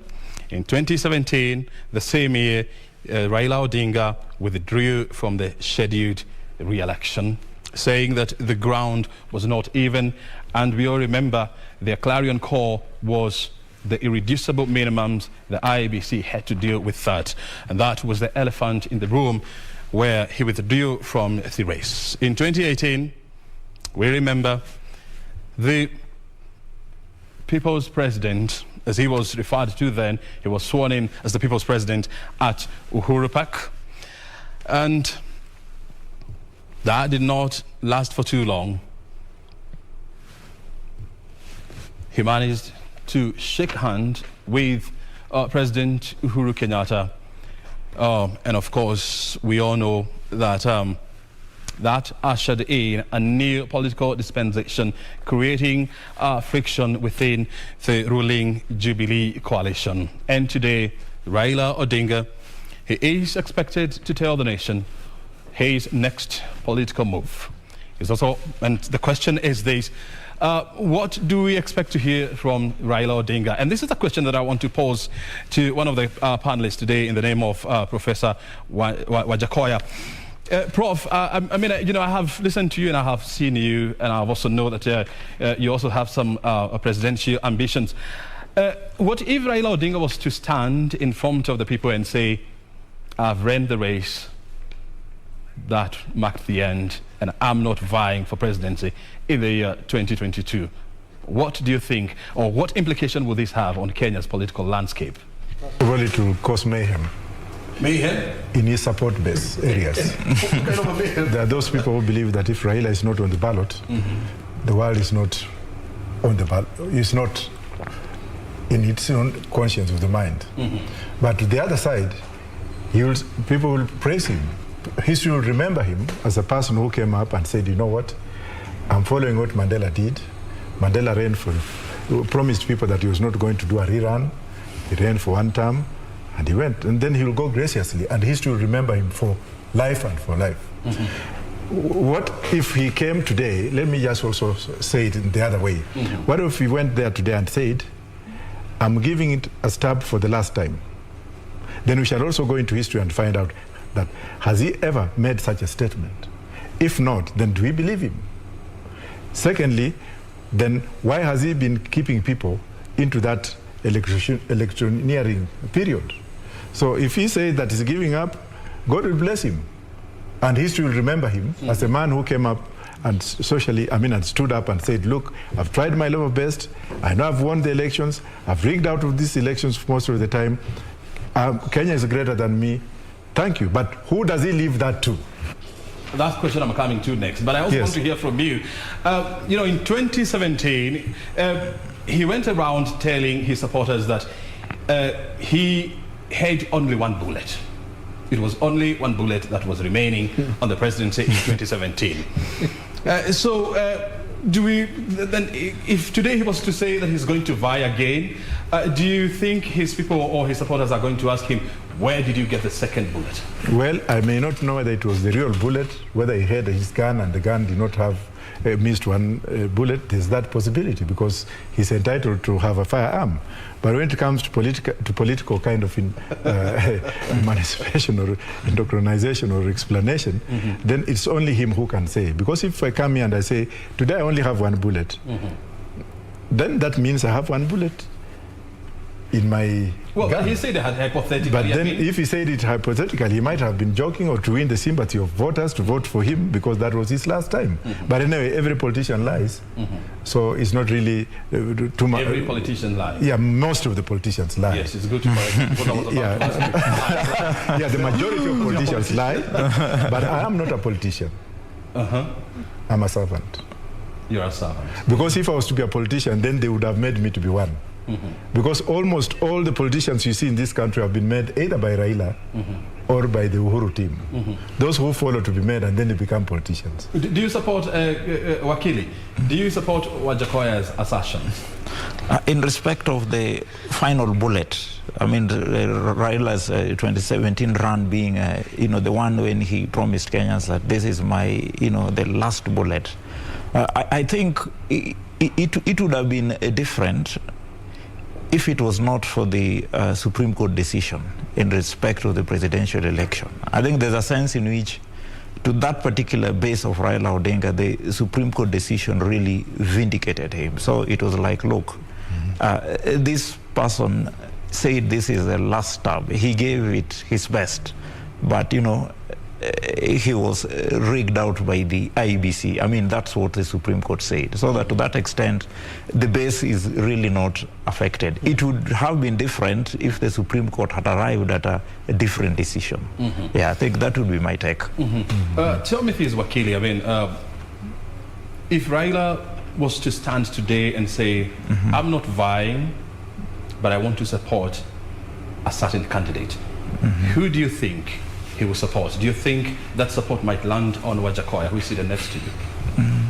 In 2017, the same year, Raila Odinga withdrew from the scheduled re-election, saying that the ground was not even. And we all remember their clarion call was the irreducible minimums, the IEBC had to deal with that. And that was the elephant in the room where he withdrew from the race. In 2018, we remember the People's President, as he was referred to then, he was sworn in as the People's President at Uhuru Park. And that did not last for too long. He managed to shake hands with President Uhuru Kenyatta. And of course, we all know that that ushered in a new political dispensation, creating friction within the ruling Jubilee coalition. And today, Raila Odinga, he is expected to tell the nation his next political move. Is also, and the question is this, what do we expect to hear from Raila Odinga? And this is a question that I want to pose to one of the panelists today in the name of Professor Wajakoya. Prof, I mean, I have listened to you and I have seen you, and I also know that you also have some presidential ambitions. What if Raila Odinga was to stand in front of the people and say, I've ran the race, that marked the end, and I'm not vying for presidency in the year 2022? What do you think, or what implication will this have on Kenya's political landscape? Well, it will cause mayhem. Mayhem? In his support base areas. There are those people who believe that if Raila is not on the ballot, the world is not on the ballot, is not in its own conscience of the mind. But to the other side, people will praise him. History will remember him as a person who came up and said, you know what, I'm following what Mandela did. Mandela ran promised people that he was not going to do a rerun. He ran for one term, and he went. And then he will go graciously, and history will remember him for life and for life. What if he came today, let me just also say it in the other way. What if he went there today and said, I'm giving it a stab for the last time? Then we shall also go into history and find out that, has he ever made such a statement? If not, then do we believe him? Secondly, then why has he been keeping people into that electioneering period? So if he says that he's giving up, God will bless him. And history will remember him as a man who came up and and stood up and said, look, I've tried my level best. I know I've won the elections. I've rigged out of these elections most of the time. Kenya is greater than me. Thank you. But who does he leave that to? That's the question I'm coming to next. But I also want to hear from you. In 2017, he went around telling his supporters that he had only one bullet. It was only one bullet that was remaining on the presidency in 2017. Do we then, if today he was to say that he's going to vie again, do you think his people or his supporters are going to ask him, where did you get the second bullet? Well, I may not know whether it was the real bullet, whether he had his gun and the gun did not have missed one bullet. There's that possibility because he's entitled to have a firearm. But when it comes to political kind of manipulation or indoctrination or explanation, then it's only him who can say. Because if I come here and I say, today I only have one bullet, then that means I have one bullet in my gun. He said that hypothetically. But then if he said it hypothetically, he might have been joking or to win the sympathy of voters to vote for him because that was his last time. But anyway, every politician lies. So it's not really too much. Every politician lies. Yeah, most of the politicians lie. Yes, it's good to correct what I was about to ask you. Yeah, the majority of politicians lie. But I am not a politician. I'm a servant. You're a servant. Because if I was to be a politician, then they would have made me to be one. Because almost all the politicians you see in this country have been made either by Raila or by the Uhuru team. Those who follow to be made and then they become politicians. Do you support Wakili? Do you support Wajakoya's assertions? In respect of the final bullet, I mean, Raila's 2017 run being, the one when he promised Kenyans that this is my, the last bullet. I think it would have been different if it was not for the Supreme Court decision in respect of the presidential election. I think there's a sense in which, to that particular base of Raila Odinga, the Supreme Court decision really vindicated him. So it was like, look, This person said this is the last stab. He gave it his best, but he was rigged out by the IBC. I mean, that's what the Supreme Court said. So that to that extent, the base is really not affected. It would have been different if the Supreme Court had arrived at a different decision. Yeah, I think that would be my take. Tell me this, Wakili. I mean, if Raila was to stand today and say, I'm not vying, but I want to support a certain candidate, who do you think he will support? Do you think that support might land on Wajakoya, who is sitting next to you?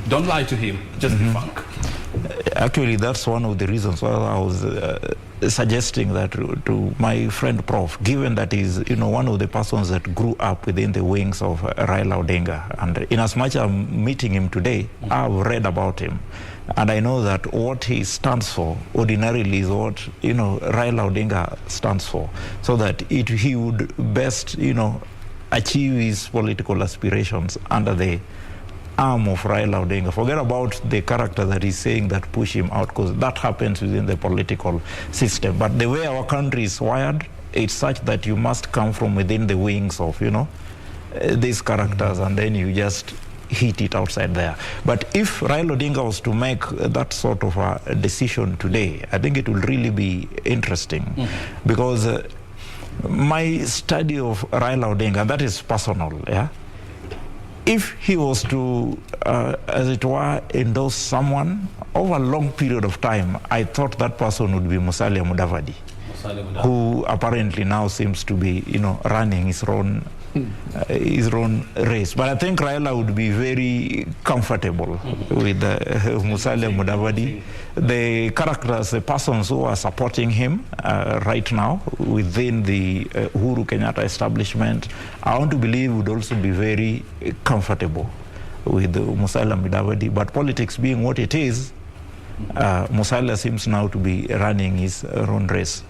Don't lie to him, just be frank. Actually, that's one of the reasons why I was suggesting that to my friend Prof, given that he's one of the persons that grew up within the wings of Raila Odinga, and in as much as I'm meeting him today, I've read about him, and I know that what he stands for ordinarily is what Raila Odinga stands for, so that he would best achieve his political aspirations under the arm of Raila Odinga. Forget about the character that he's saying that push him out, because that happens within the political system. But the way our country is wired, it's such that you must come from within the wings of, these characters, and then you just hit it outside there. But if Raila Odinga was to make that sort of a decision today, I think it will really be interesting, because my study of Raila Odinga, and that is personal, yeah? If he was to, as it were, endorse someone over a long period of time, I thought that person would be Musalia Mudavadi, who apparently now seems to be, running his own race. But I think Raila would be very comfortable with Musalia Mudavadi. The characters, the persons who are supporting him right now within the Uhuru Kenyatta establishment, I want to believe would also be very comfortable with Musalia Mudavadi. But politics being what it is, Musalia seems now to be running his own race.